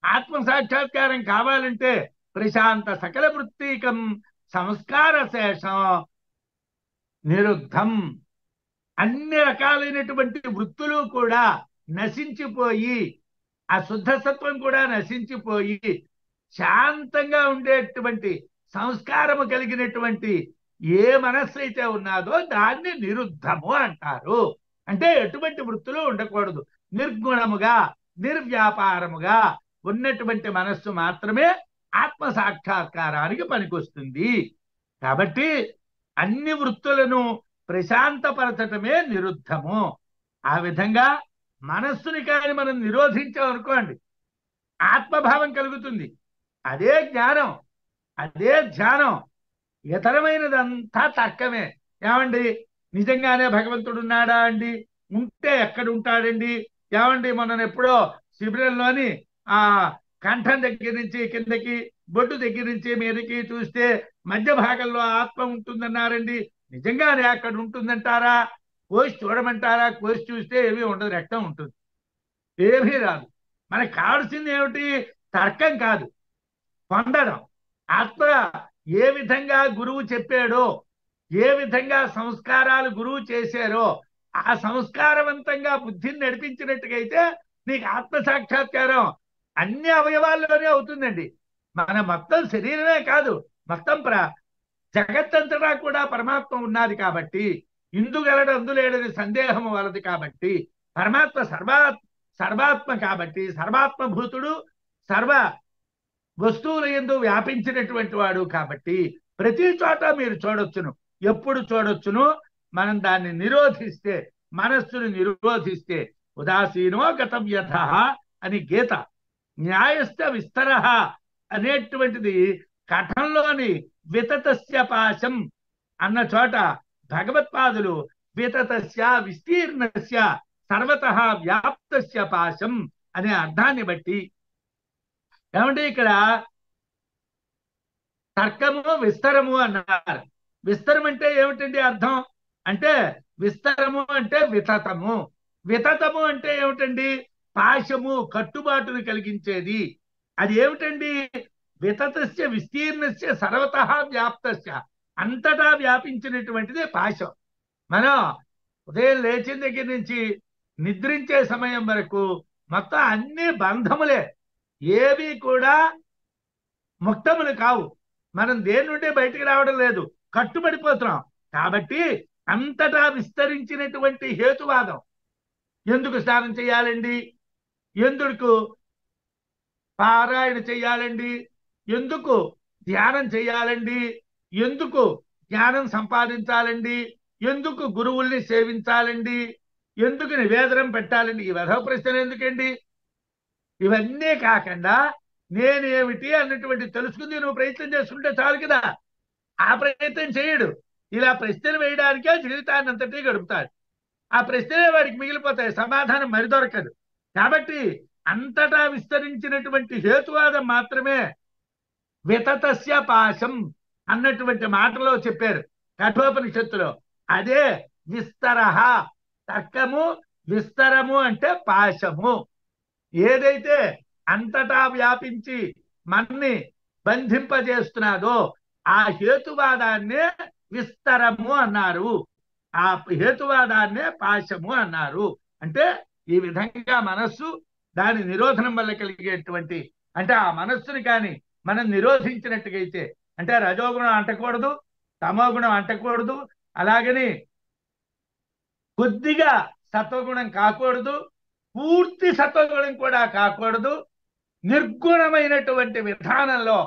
ఆత్మ సాక్షాత్కారం కావాలంటే ప్రశాంత సకల వృత్తికం సంస్కార శేషం నిరుద్ధం. అన్ని రకాలైనటువంటి వృత్తులు కూడా నశించిపోయి ఆ శుద్ధసత్వం కూడా నశించిపోయి శాంతంగా ఉండేటువంటి సంస్కారము కలిగినటువంటి ఏ మనస్సు అయితే ఉన్నాదో దాన్ని నిరుద్ధము అంటారు. అంటే ఎటువంటి వృత్తులు ఉండకూడదు, నిర్గుణముగా నిర్వ్యాపారముగా ఉన్నటువంటి మనస్సు మాత్రమే ఆత్మ సాక్షాత్కారానికి పనికొస్తుంది. కాబట్టి అన్ని వృత్తులను ప్రశాంతపరచటమే నిరుద్ధము. ఆ విధంగా మనస్సుని కానీ మనం నిరోధించామనుకోండి, ఆత్మభావం కలుగుతుంది. అదే జ్ఞానం, అదే ధ్యానం. ఇతరమైనదంతా తర్కమే. ఏమండి, నిజంగానే భగవంతుడు ఉన్నాడా అండి? ఉంటే ఎక్కడ ఉంటాడండి? ఏమండి మొన్న ఎప్పుడో శిబిరంలోని ఆ కంఠం దగ్గర నుంచి కిందకి బొడ్డు దగ్గర నుంచి మీదకి చూస్తే మధ్య భాగంలో ఆత్మ ఉంటుందన్నారండి. నిజంగానే అక్కడ ఉంటుందంటారా? కోసి చూడమంటారా? కోసి చూస్తే ఏమీ ఉండదు, రక్తం ఉంటుంది, ఏమీ రాదు. మనకు కావాల్సింది ఏమిటి? తర్కం కాదు, పొందడం. ఆత్మ ఏ విధంగా గురువు చెప్పాడో, ఏ విధంగా సంస్కారాలు గురువు చేశారో ఆ సంస్కారవంతంగా బుద్ధిని నడిపించినట్టుగైతే నీకు ఆత్మ సాక్షాత్కారం అన్ని అవయవాల్లోనే అవుతుందండి. మన మొత్తం శరీరమే కాదు, మొత్తం జగత్తంతటా కూడా పరమాత్మ ఉన్నది కాబట్టి, ఇందుగలడు అందులేడని సందేహము వలదు కాబట్టి, పరమాత్మ సర్వాత్మ కాబట్టి, సర్వాత్మభూతుడు, సర్వ వస్తువుల యందు వ్యాపించినటువంటి వాడు కాబట్టి ప్రతి చోట మీరు చూడొచ్చును. ఎప్పుడు చూడొచ్చును? మనం దాన్ని నిరోధిస్తే, మనస్సును నిరోధిస్తే. ఉదాసీనో గతవ్యథ అని గీత, న్యాయస్థ విస్తర అనేటువంటిది కఠంలోని వితతస్య పాశం అన్న చోట భగవత్పాదులు వితతస్య విస్తీర్ణస్య సర్వతః వ్యాప్తస్య పాశం అనే అర్థాన్ని బట్టి ఏమంటే ఇక్కడ తర్కము విస్తరము అన్నారు. విస్తరం అంటే ఏమిటండి అర్థం? అంటే విస్తరము అంటే వితతము, వితతము అంటే ఏమిటండి? పాశము, కట్టుబాటును కలిగించేది. అది ఏమిటండి? వితతస్య విస్తీర్ణస్య సర్వతః వ్యాప్తస్య, అంతటా వ్యాపించినటువంటిది పాశం. మనం ఉదయం లేచిన దగ్గర నుంచి నిద్రించే సమయం వరకు మొత్తం అన్ని బంధములే, ఏవి కూడా ముక్తములు కావు. మనం దేని నుండి బయటికి రావడం లేదు, కట్టుబడిపోతున్నాం. కాబట్టి అంతటా విస్తరించినటువంటి హేతువాదం. ఎందుకు స్నానం చేయాలండి? ఎందుకు పారాయణ చేయాలండి? ఎందుకు ధ్యానం చేయాలండి? ఎందుకు జ్ఞానం సంపాదించాలండి? ఎందుకు గురువుల్ని సేవించాలండి? ఎందుకు నివేదనం పెట్టాలండి? ఈ వెధవ ప్రశ్నలు ఎందుకండి? ఇవన్నీ కాకుండా నేనేమిటి అన్నటువంటి తెలుసుకుంది నువ్వు ప్రయత్నం చేసుకుంటే చాలు కదా. ఆ ప్రయత్నం చేయడు, ఇలా ప్రశ్నలు వేయడానికే జీవితాన్ని అంతటి గడుపుతాడు. ఆ ప్రశ్నలే వాడికి మిగిలిపోతాయి, సమాధానం మరి దొరకదు. కాబట్టి అంతటా విస్తరించినటువంటి హేతువాదం మాత్రమే వితతస్య పాశం అన్నటువంటి మాటలో చెప్పారు కఠోపనిషత్తులో. అదే విస్తర. తర్కము విస్తరము అంటే పాశము. ఏదైతే అంతటా వ్యాపించి మన్ని బంధింపజేస్తున్నాదో ఆ హేతువాదాన్నే విస్తరము అన్నారు, ఆ హేతువాదాన్నే పాశము అన్నారు. అంటే ఈ విధంగా మనస్సు దాని నిరోధనం వల్ల కలిగేటువంటి, అంటే ఆ మనస్సుని కానీ మనం నిరోధించినట్టుగైతే, అంటే రజోగుణం అంటకూడదు, తమోగుణం అంటకూడదు, అలాగని కొద్దిగా సత్వగుణం కాకూడదు, పూర్తి సత్వగుణం కూడా కాకూడదు. నిర్గుణమైనటువంటి విధానంలో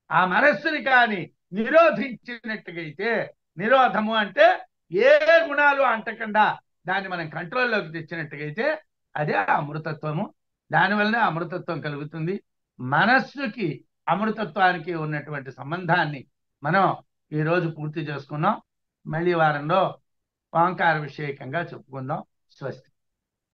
ఆ మనస్సుని కానీ నిరోధించినట్టుగైతే, నిరోధము అంటే ఏ గుణాలు అంటకుండా దాన్ని మనం కంట్రోల్లోకి తెచ్చినట్టుగైతే అదే అమృతత్వము. దానివల్లనే అమృతత్వం కలుగుతుంది. మనస్సుకి అమృతత్వానికి ఉన్నటువంటి సంబంధాన్ని మనం ఈరోజు పూర్తి చేసుకున్నాం. మళ్ళీ వారంలో ఓంకార విషయకంగా చెప్పుకుందాం. స్వస్తి.